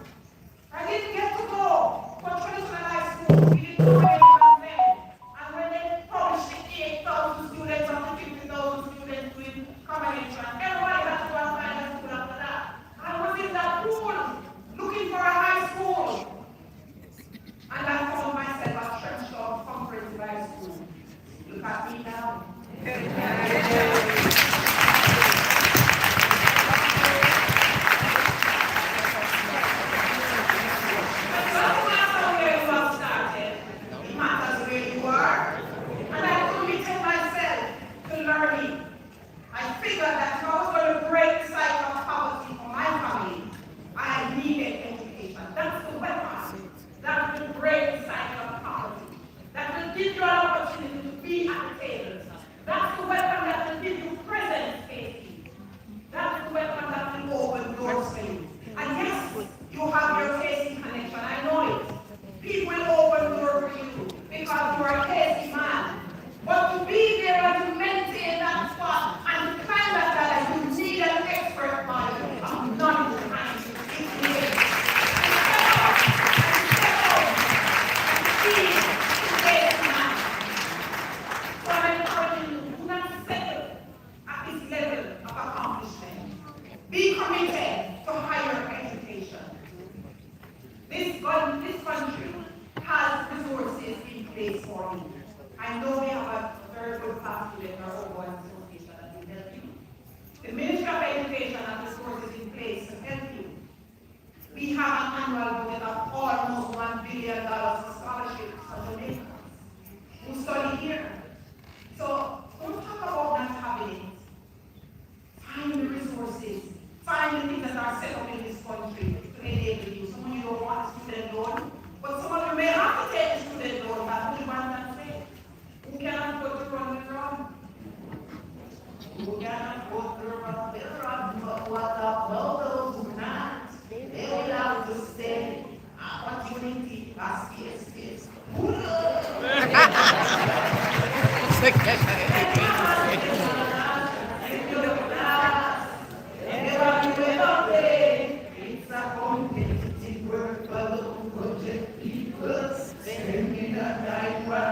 I didn't get to go to a traditional high school. We didn't know anyone then. And when they published the 8,000 students up to 50,000 students doing combination, everybody had to go and find a school after that. I was in that pool looking for a high school. And I found myself at Trenchtown Comprehensive High School. Look at me now. I figured that if I was going to break the cycle of poverty for my family, I needed education. That's the weapon that will break the cycle of poverty. That will give you an opportunity to be at the table. That's the weapon that will give you present safety. That's the weapon that will open doors for you. And yes, you have your tasting connection. I know it. People will open doors for you because you are a tasty man. But to be there and to maintain that spot and to climb that ladder, you need an expert body of knowledge and information. So I'm encouraging you, do not settle at this level of accomplishment. Be committed to higher education. This country has resources in place for you. I know we have a very good path to our overall association that will help you. The Ministry of Education has resources in place to help you. We have an annual budget of almost $1 billion for scholarships for Jamaicans who study here. So don't talk about not having it. Find the resources. Find the things that are set up in this country to enable you. Some of you don't want a student loan, but some of you may have to take a student loan. That's what you want to say. Who cannot go to run the run? Who cannot go to run the run? But what about those who not? They will have to stay. Opportunity, last year's kids. It's a competitive world, but don't project people. Sending a diaper.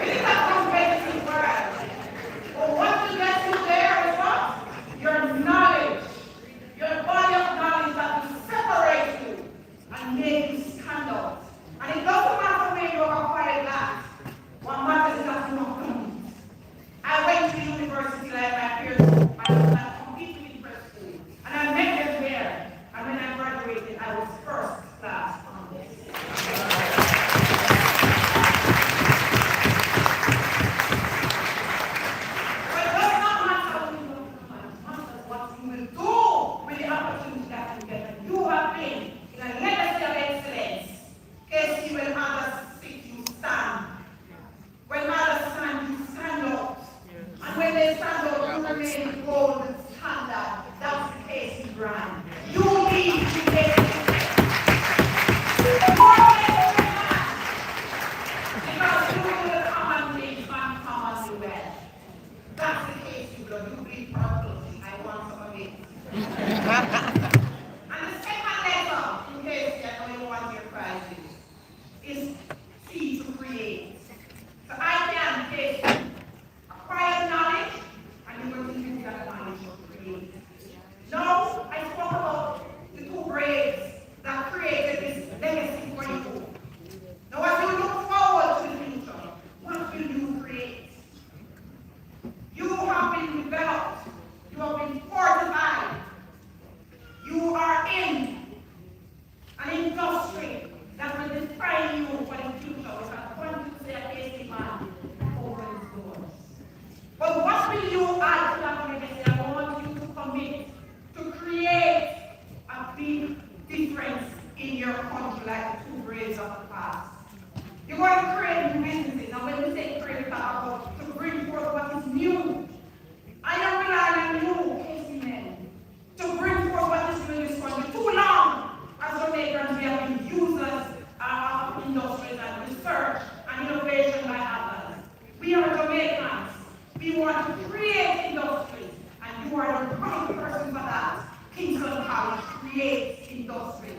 It's a competitive world. But what you get to there is what? Your knowledge. Your body of knowledge that will separate you and make you stand out. And it doesn't matter where you acquire that. What matters is that you know ways of the past. You want to create new businesses. And when we say create, we talk about to bring forth what is new. I am relying on you, Casey men, to bring forth what is new in this country. Too long as Jamaicans we have been users of industries and research and innovation by others. We are Jamaicans. We want to create industries, and you are the right person for that. Kingston College creates industries.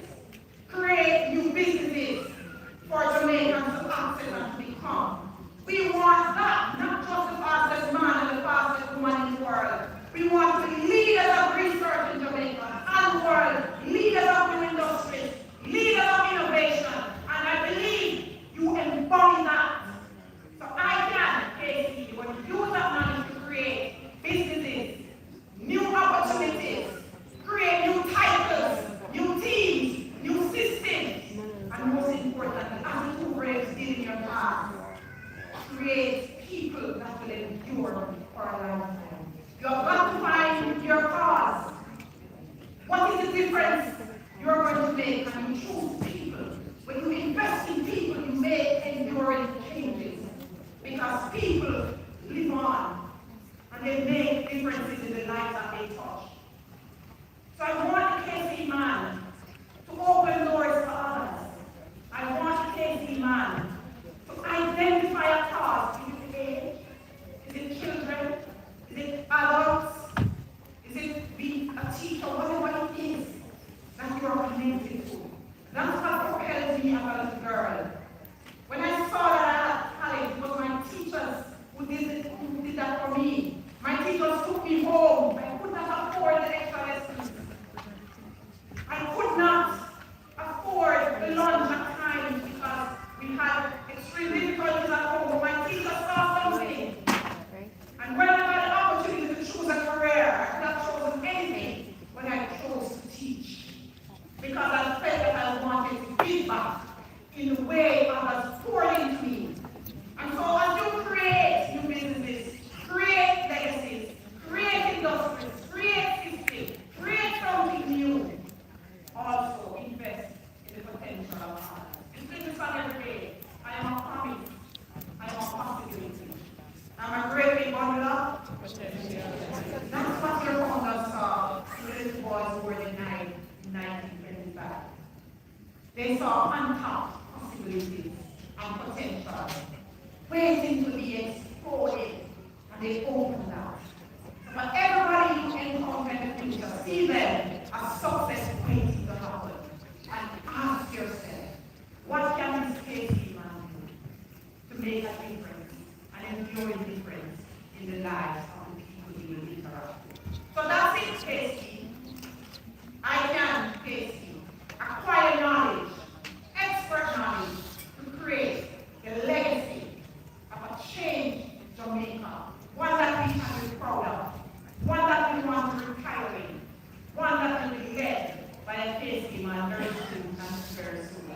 Create new businesses for Jamaicans to access and to become. We want that, not just the fastest man and the fastest woman in the world. We want to be leaders of research in Jamaica and the world, leaders of new industries, leaders of innovation, and I believe you embody that. So I can, Casey, when you use that money to create businesses, new opportunities, create new titles, new teams, new systems, and most importantly, as the two braves did in your past, create people that will endure for a lifetime. You have got to find your cause. What is the difference you're going to make when you choose people? When you invest in people, you make enduring changes. Because people live on, and they make differences in the lives that they touch. So I want the KC man to open doors for others. I want the KC man to identify a cause. Is it age? Is it children? Is it adults? Is it being a teacher? Whatever it is that you are connected to. That's what propelled me as a little girl. When I saw that at college, it was my teachers who did that for me. My teachers took me home. I could not afford the extra lessons. I could not afford the lunch at times because we had extreme difficulties at home. My teachers saw something. And when I had the opportunity to choose a career, I could have chosen anything when I chose to teach. Because I felt that I wanted to give back in the way others poured into me. And so as you create new businesses, create legacies, create industries, create systems, create something new, also invest in the potential of others. It's business on every day. I am a promise. I am a possibility. I'm a great big bundle up. That's what your founders saw when the little boys were in 1925. They saw untapped possibilities and potential waiting to be exploded, and they opened out. But everybody you encounter in the future, see them as success waiting to happen. And ask yourself, what can this KC man do to make a difference, an enduring difference in the lives of the people he will interact with? So that's it, KC. I can, KC, acquire knowledge, expert knowledge, to create a legacy of a change in Jamaica, one that we can be proud of, one that we want to retire in, one that will be led by a KC man very soon and very soon.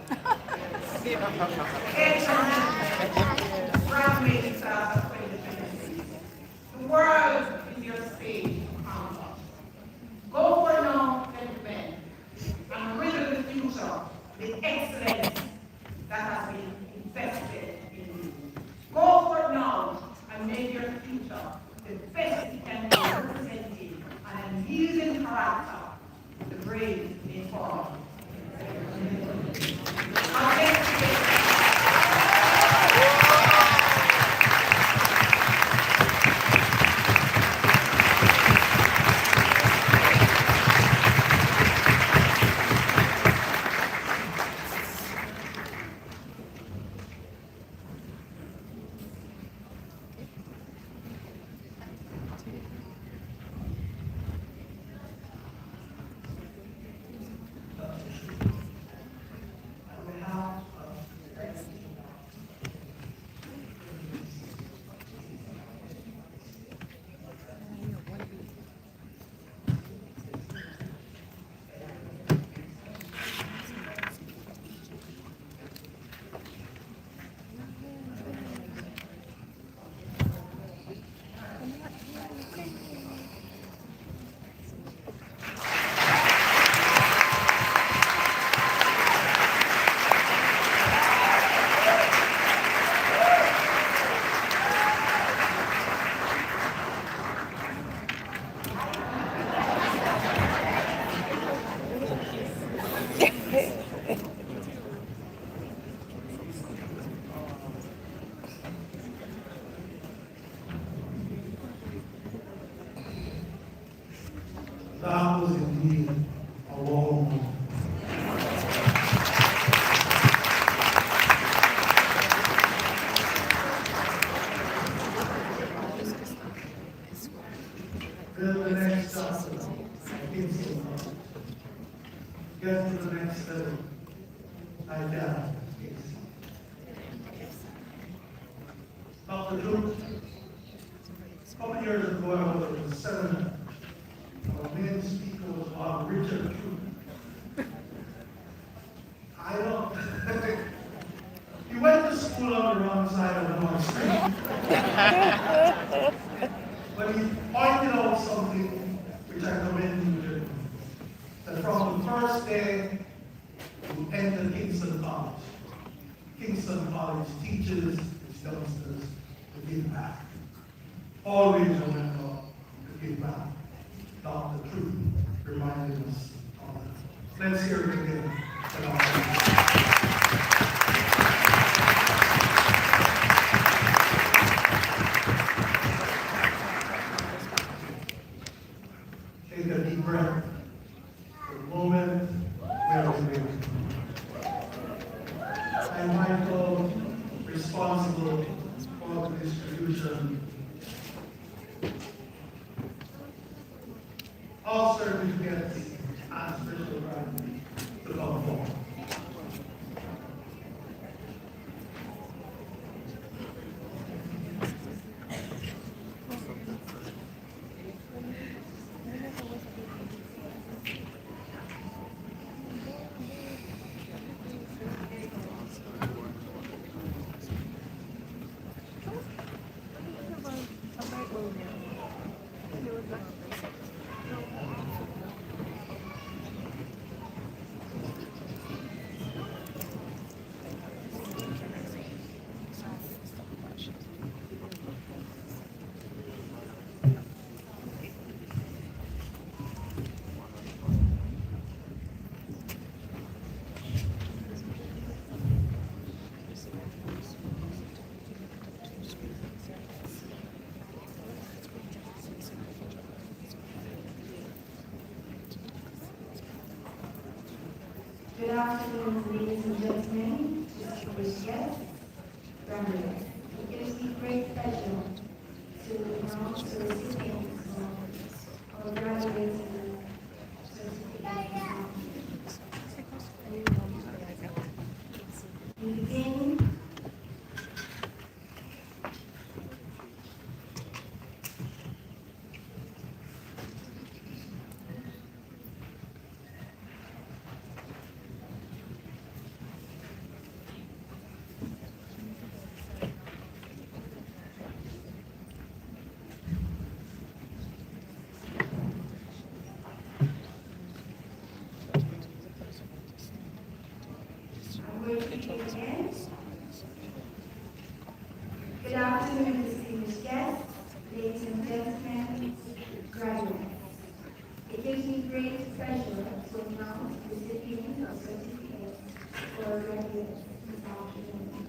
Graduating class of 2026. The world is your stage of contact. Go for now, gentlemen, and riddle the future with excellence that has been invested in you. Go for it now and make your future the best it can be represented and a yielding character the brave may fall. Our next speaker
need a role model. Build the next chapter at Kingston. Get to the next level. I can. Dr. Luke, a couple of years ago, I was in a seminar. Our main speaker was Richard True. I don't. He went to school on the wrong side of the North Street. But he pointed out something which I commend you, that from the first day you entered Kingston College, Kingston College teaches its youngsters to give back. Always remember to give back. Dr. Truth reminded us of that. Let's hear it again. Take a deep breath. For a moment, where we live. I'm mindful, responsible for the distribution of certificates and special grants to come forward.
Good afternoon, ladies and gentlemen, distinguished guests, graduates. It gives me great pleasure to announce the recipients of our graduating certificate. We begin Good afternoon, distinguished guests, ladies and gentlemen, graduates. It gives me great pleasure to announce the recipients of certificates for graduates this afternoon.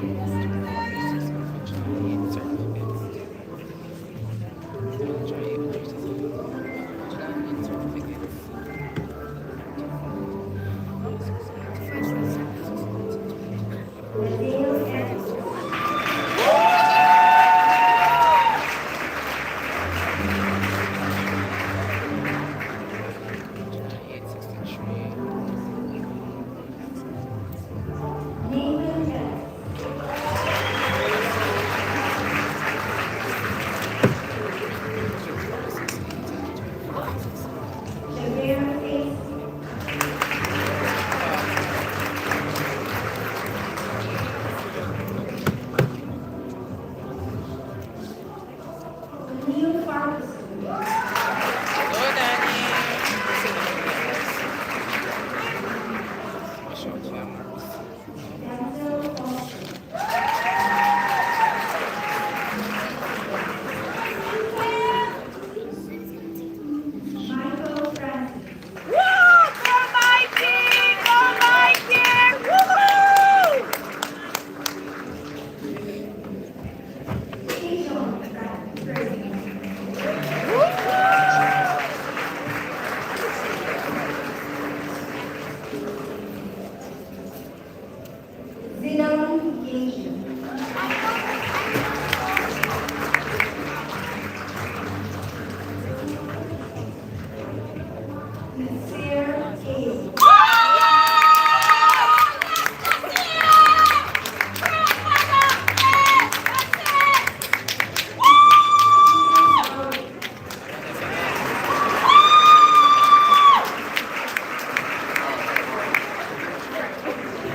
Nathan Bell. Shavera Stacy. Neil Ferguson.
Go, Danny. Show cameras.
Denzel Foster. Michael Francis. Keyshawn Francis. Zidane Gage. Nasir Hayes.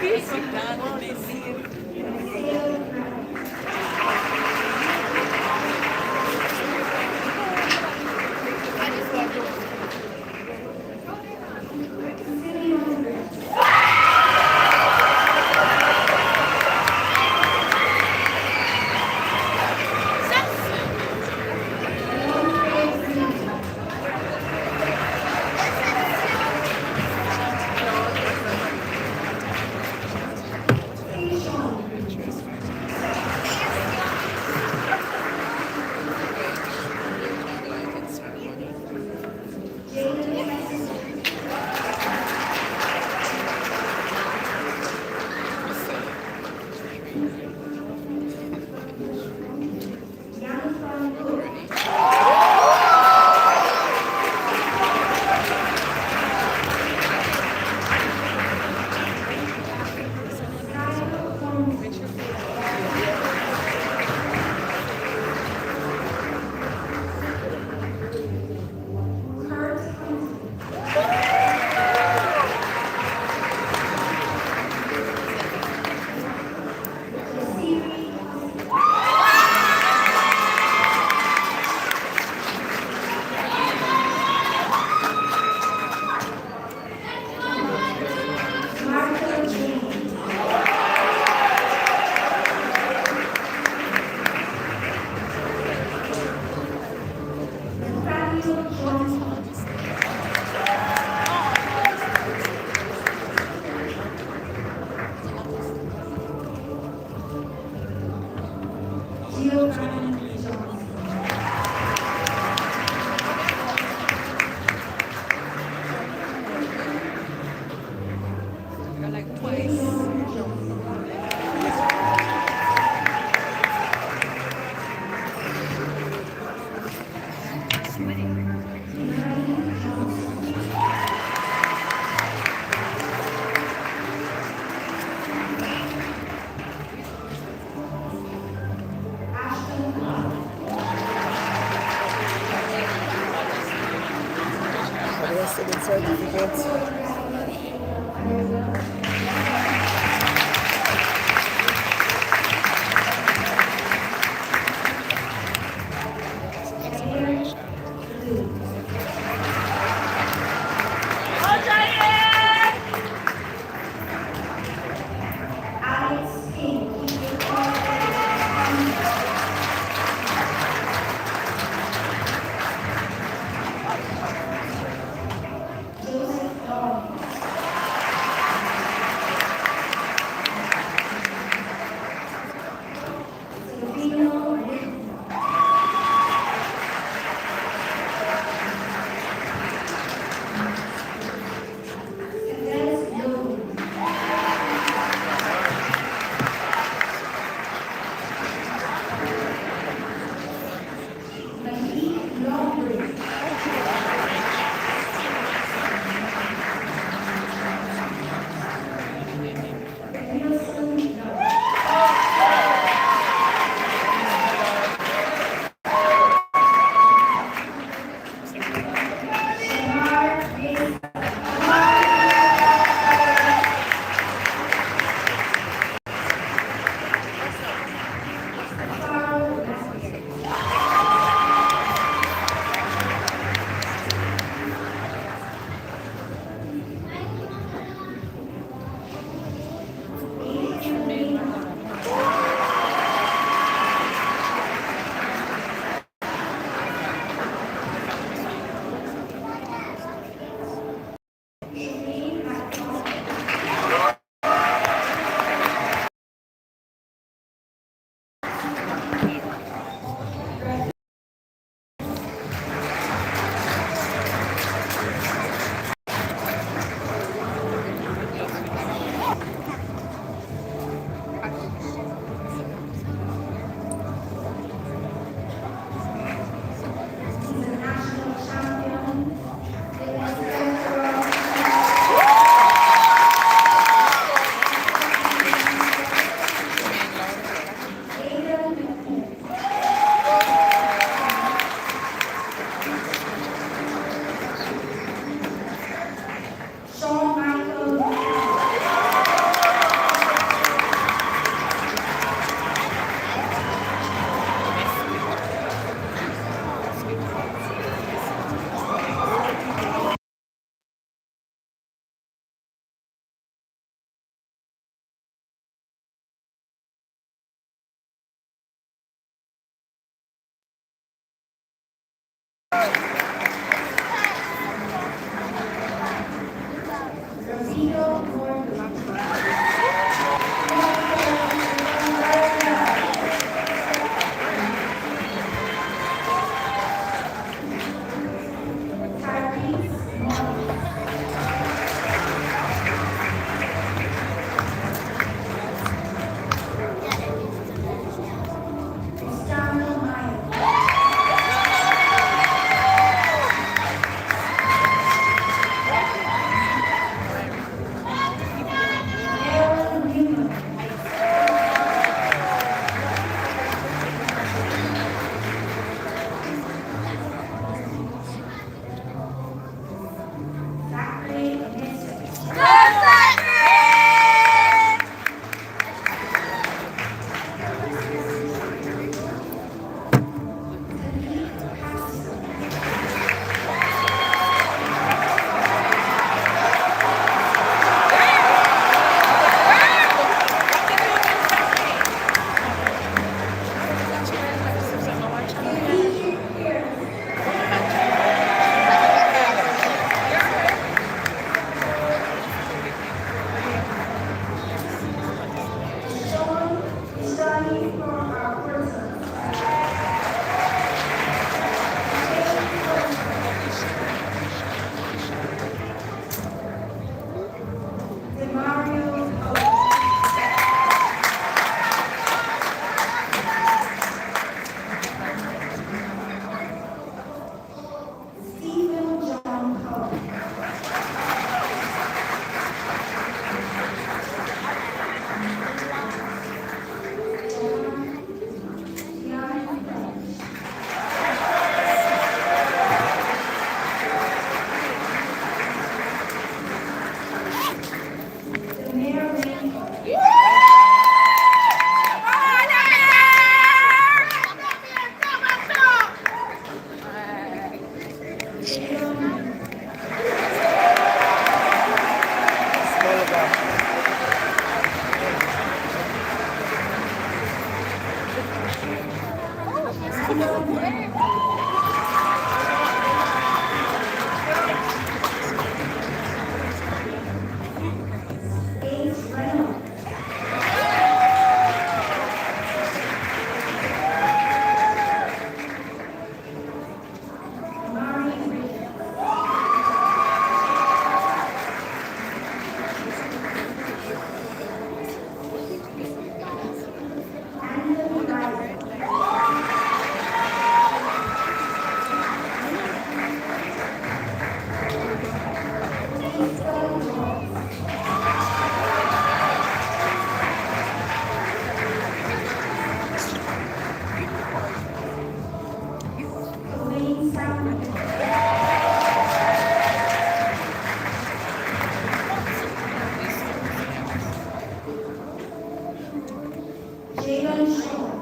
Nasir Brown. Simeon Brett. Winfred Smith. Keyshawn. Jaden Hester. Jonathan Wood. Kyle Holmes. Kurt Humphrey. Jasiri Marco James. Nathaniel Johnson. Giovanni Johnson. Jason Johnson. Ryan Johnson. Ashton Clark.
Arrested in certificates.
Eric Blue. Alex King. Joseph Long. finally, for our persons. Demario Stephen John Coe. The mayor Ace Reynolds. Mari Richards. Anthony Rice. Kingston Ross. Elaine Simon. Jalen Schultz.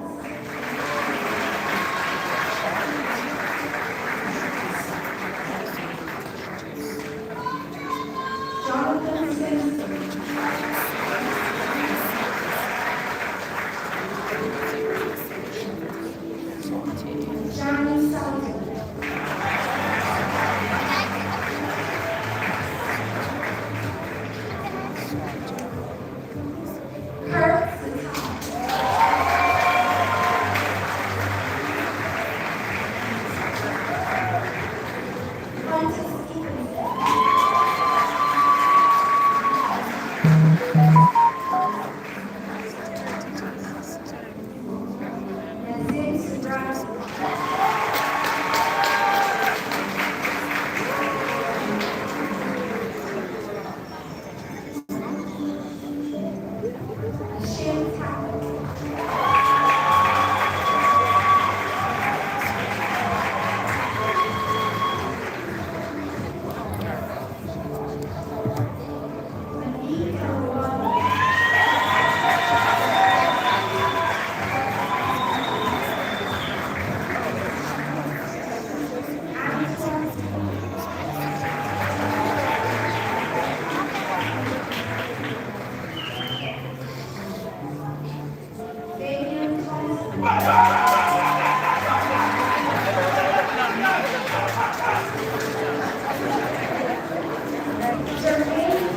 Jonathan Simpson. Johnny Sullivan. Kurt Sutton. Hunter Stevenson. Nazim Subrani. Shin Tackle. Anika Wadi. Anton Fabian Thompson. Jermaine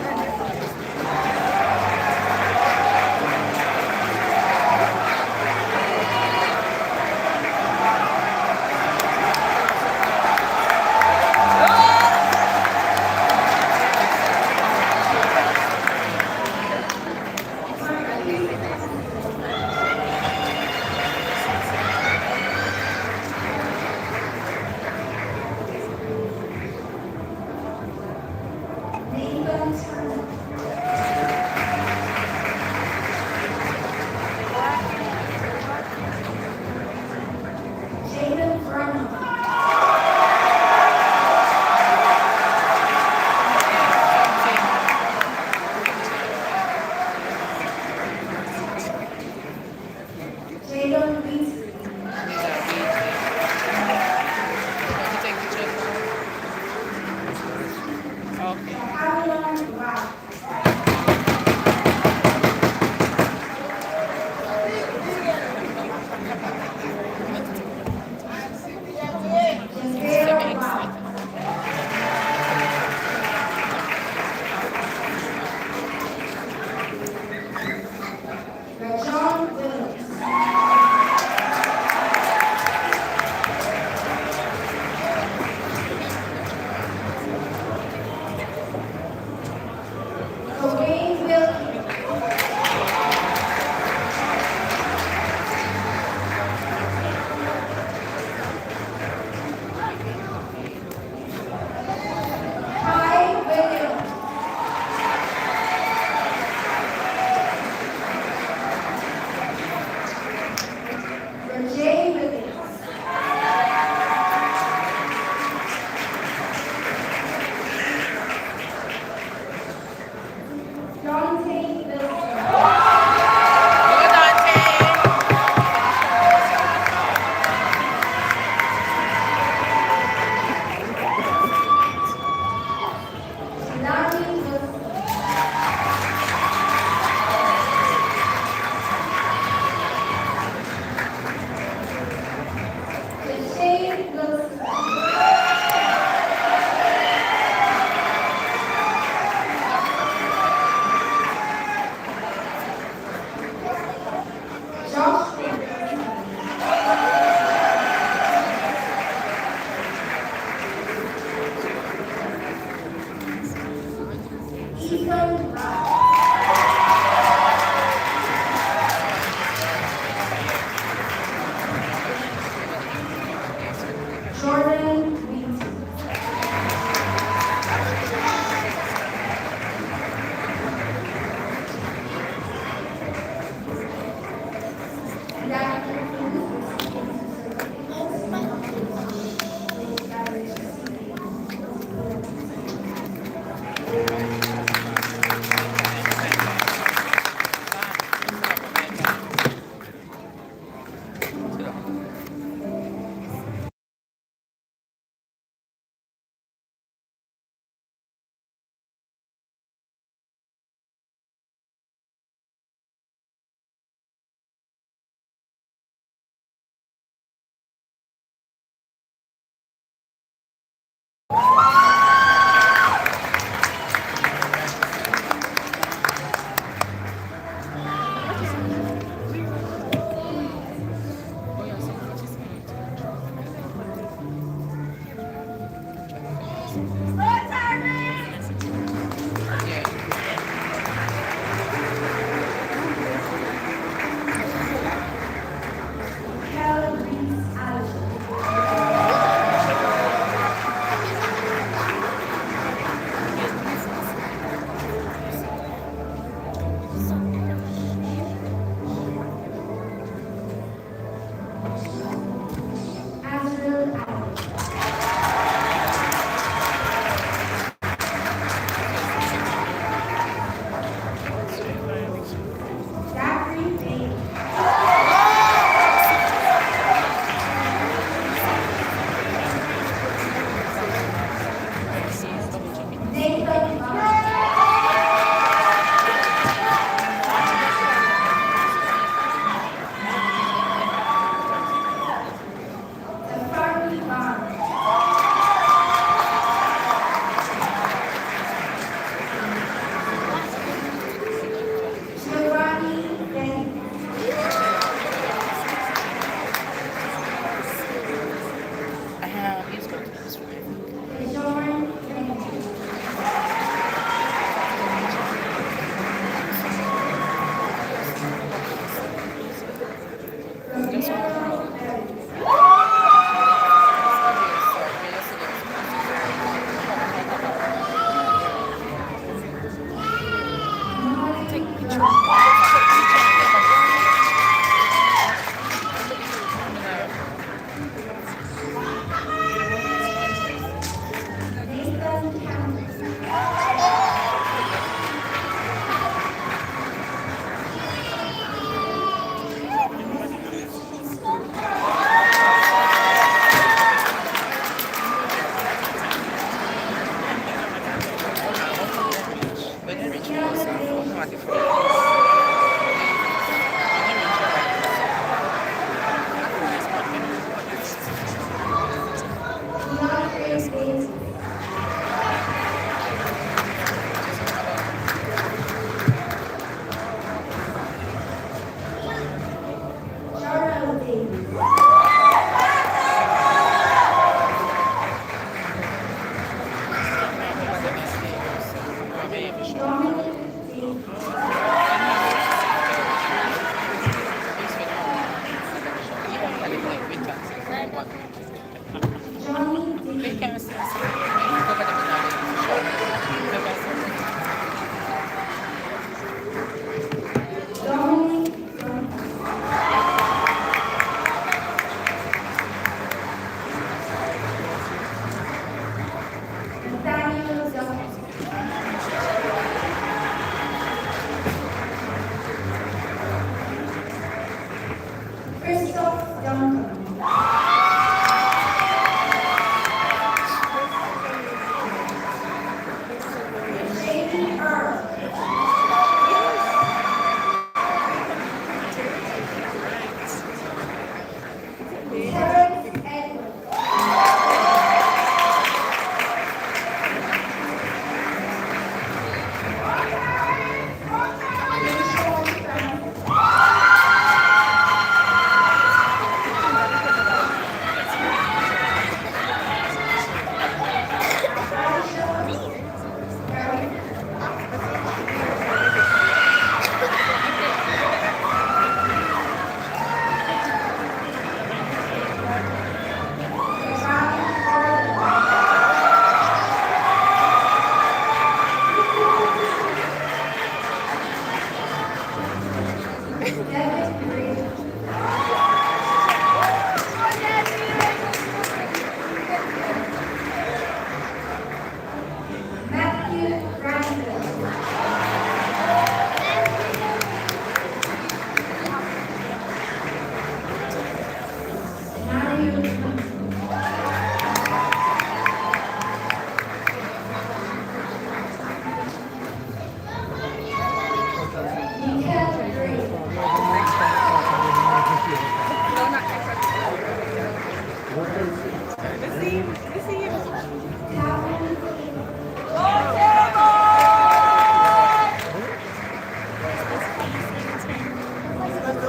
And that concludes the certificates and those graduates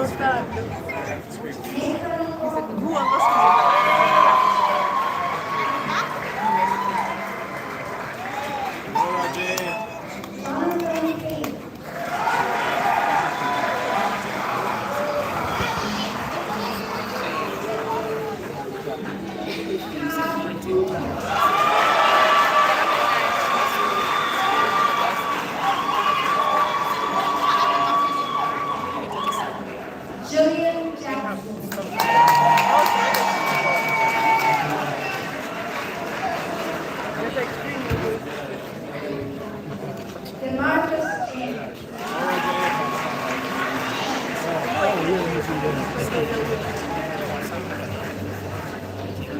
Jonathan King. Julian Jackson. DeMarcus James.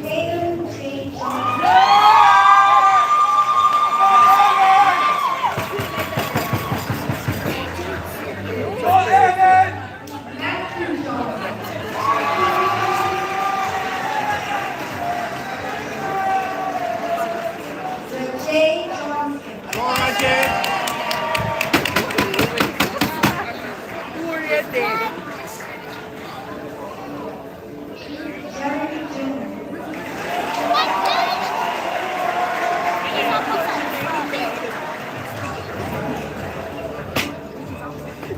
Hayden J. Johnson. Matthew Johnson. The J. Johnson. Jerry Jr.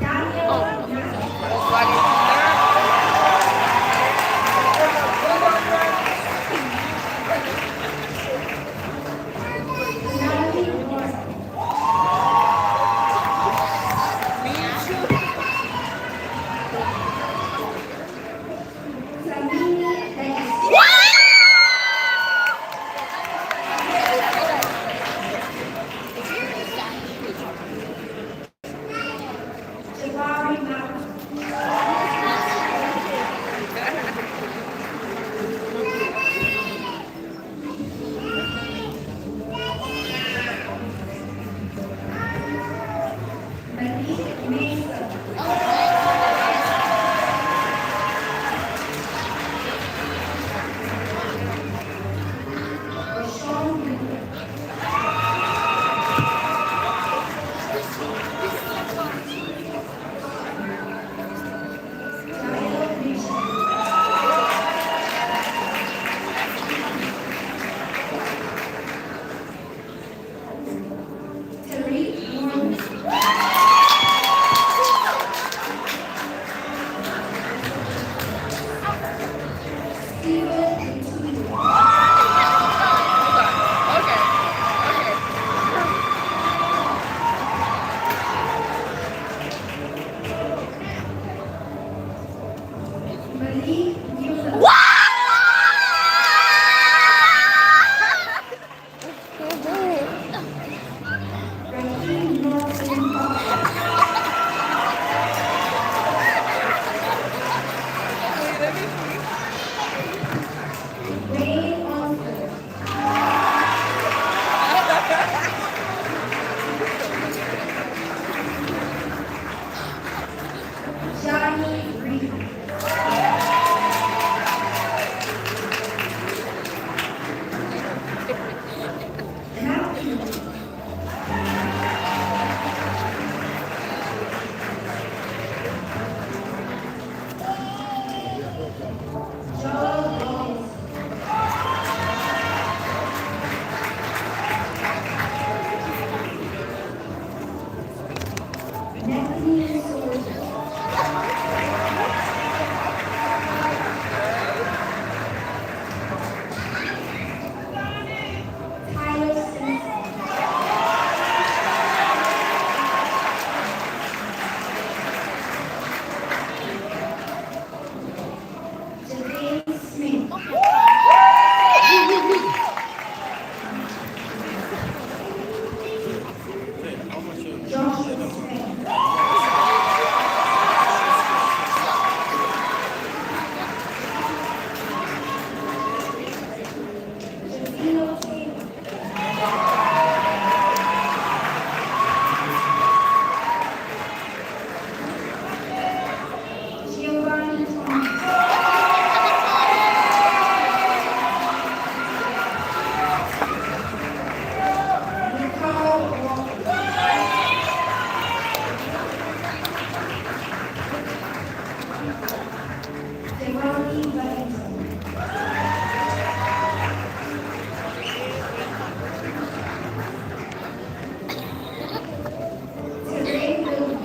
Daniel Young. Natalie Moore. Samini Dennis. Jabari Mountain. Malik Mason. Rashawn Miller. Tyler Mitchell. Tariq Morris. Steven Ntutu. Malik Mueller. Raheem Norton Fox. Wayne Austin. Johnny Reed. Valedictory. Today will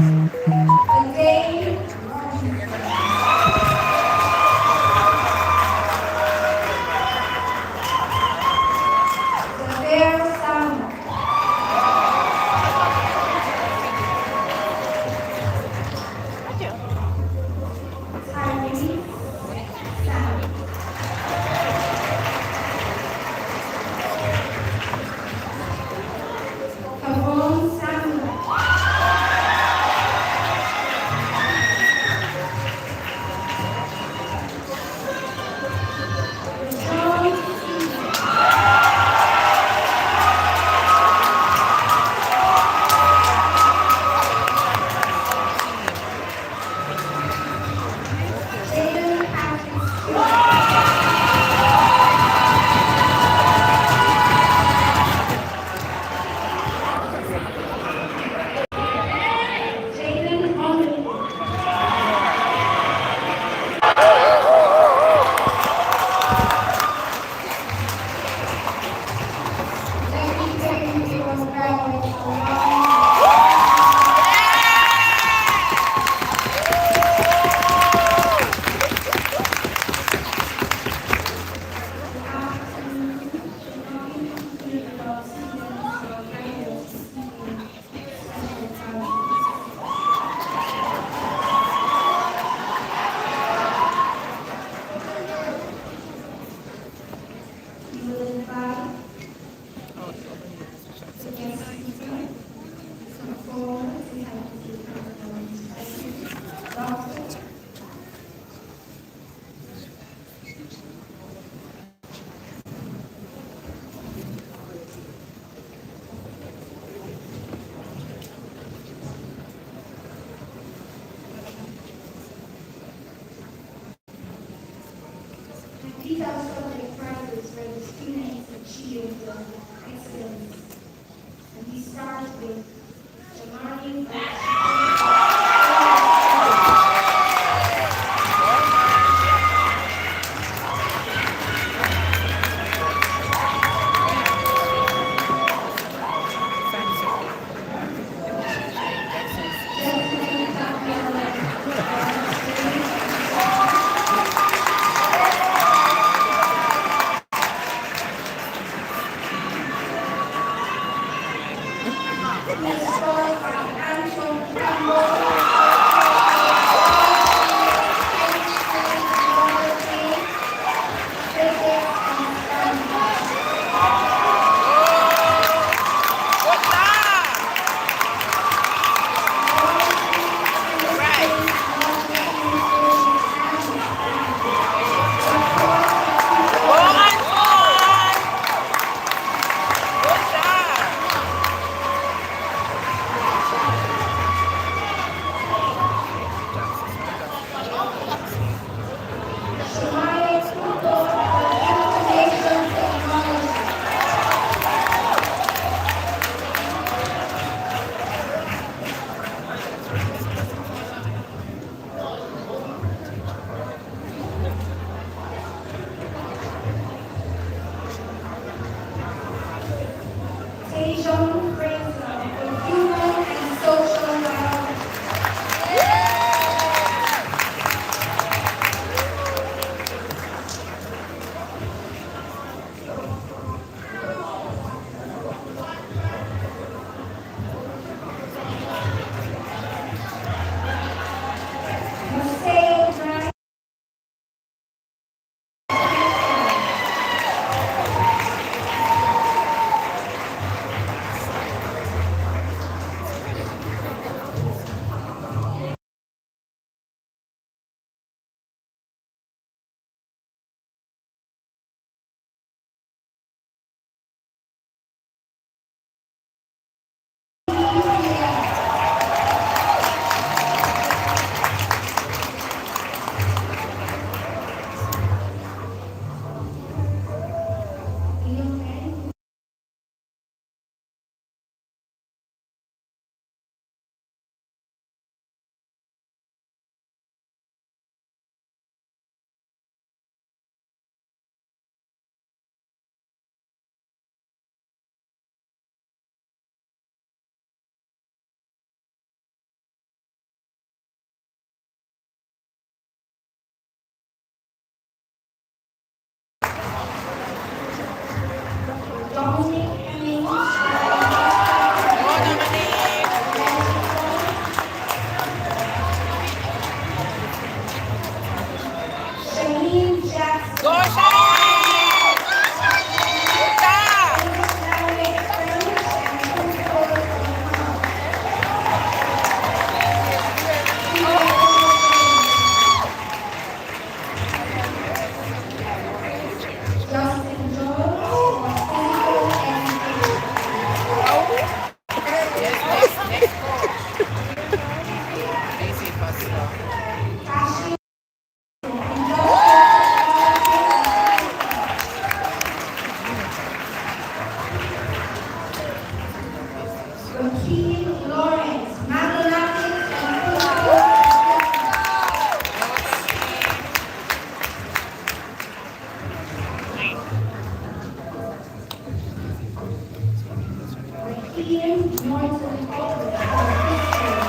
Again, the fair sound. Harmony, sound. Carbon sound. Cashier. Joaquin Lawrence, mathematics and physical. Joaquin Norton Howard, history.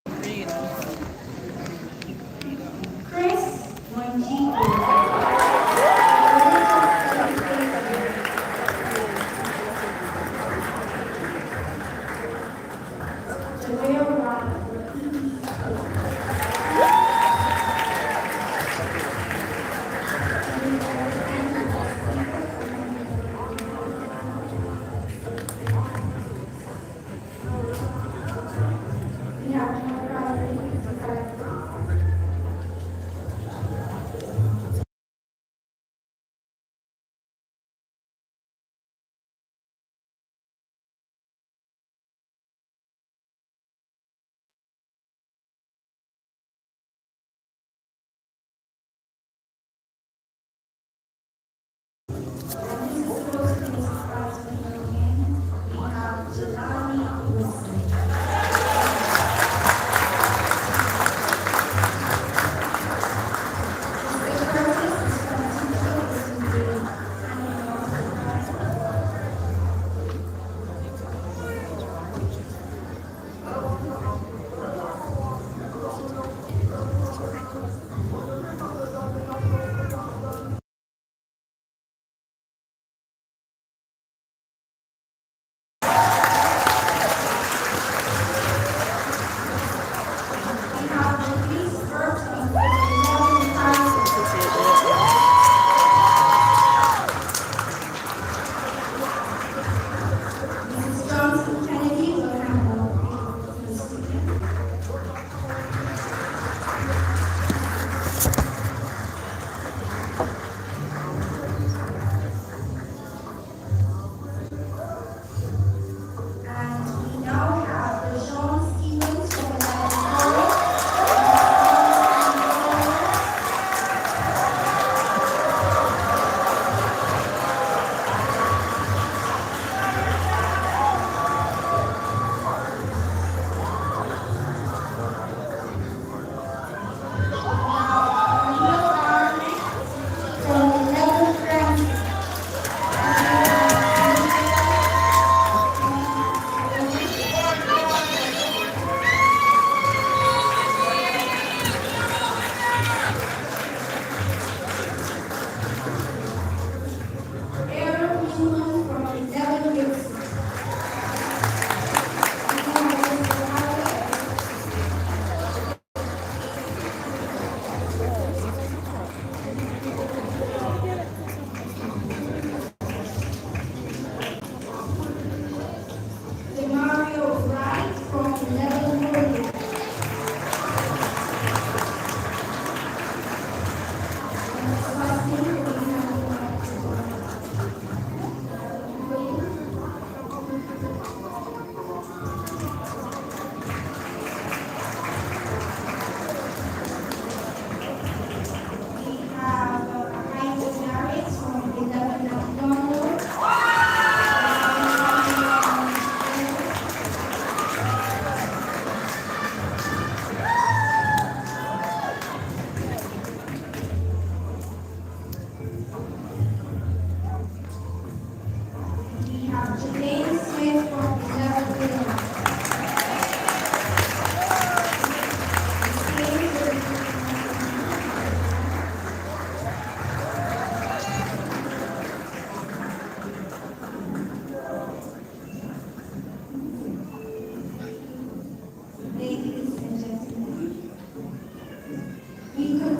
Green.
Chris Mongigo. Joelle Rock. We have no problem.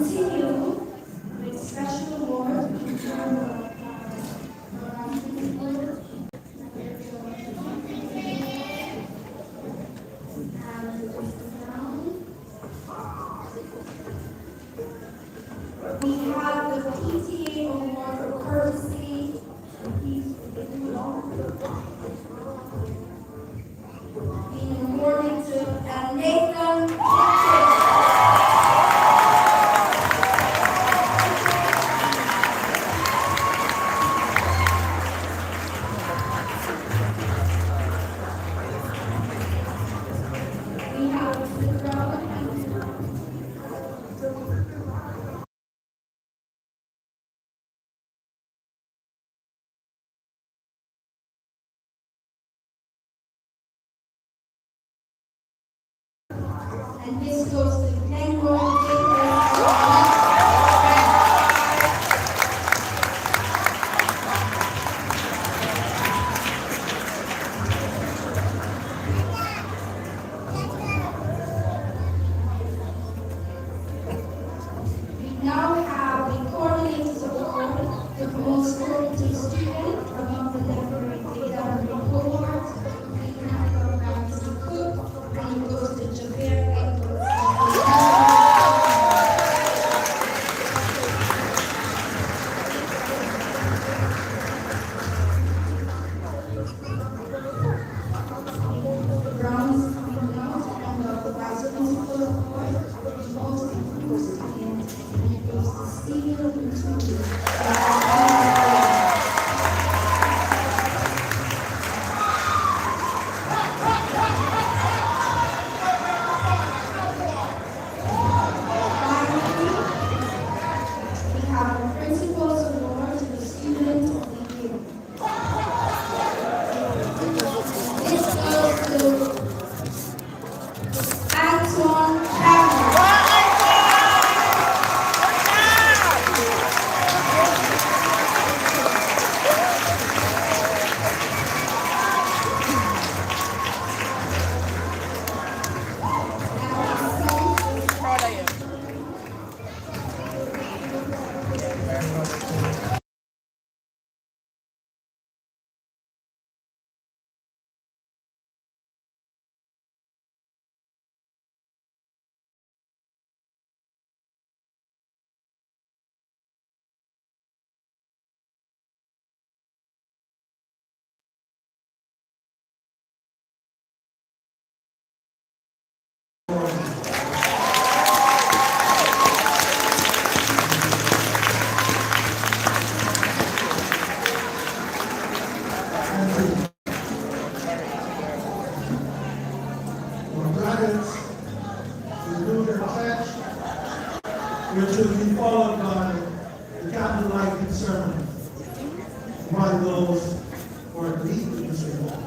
continue with special awards in terms of we have the PTA Award for Courtesy. Being awarded to Nathan Kingston. We have the crowd. And this goes to Glenroy Davis. We now have the coordinators award to promote cooperative student among the decorated cohort. We have Ramsey Cook, and it goes to Javier Edwards. Brown's coming out, and the vice principal award for most improved student, and it goes to Stephen Mutuki. Finally, we have the principal's award to the student of the year. This goes to Antoine Cameron.
Proud of you.
Or graduates who do their pledge, which will be followed by the candlelight sermon by those who are leading the ceremony.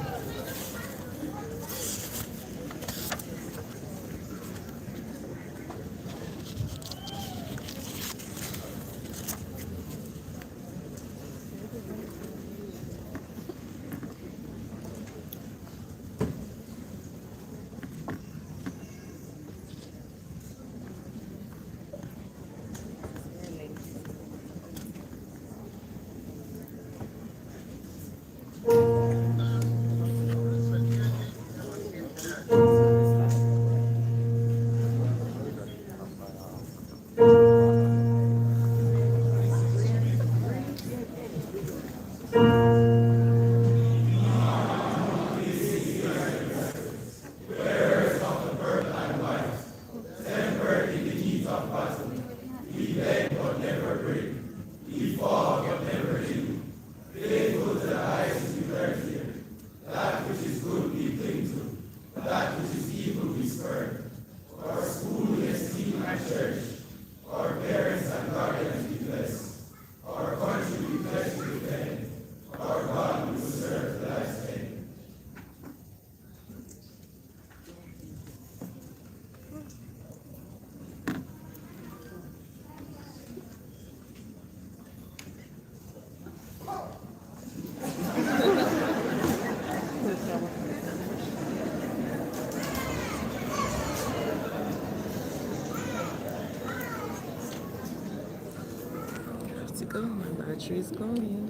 valedictory is going.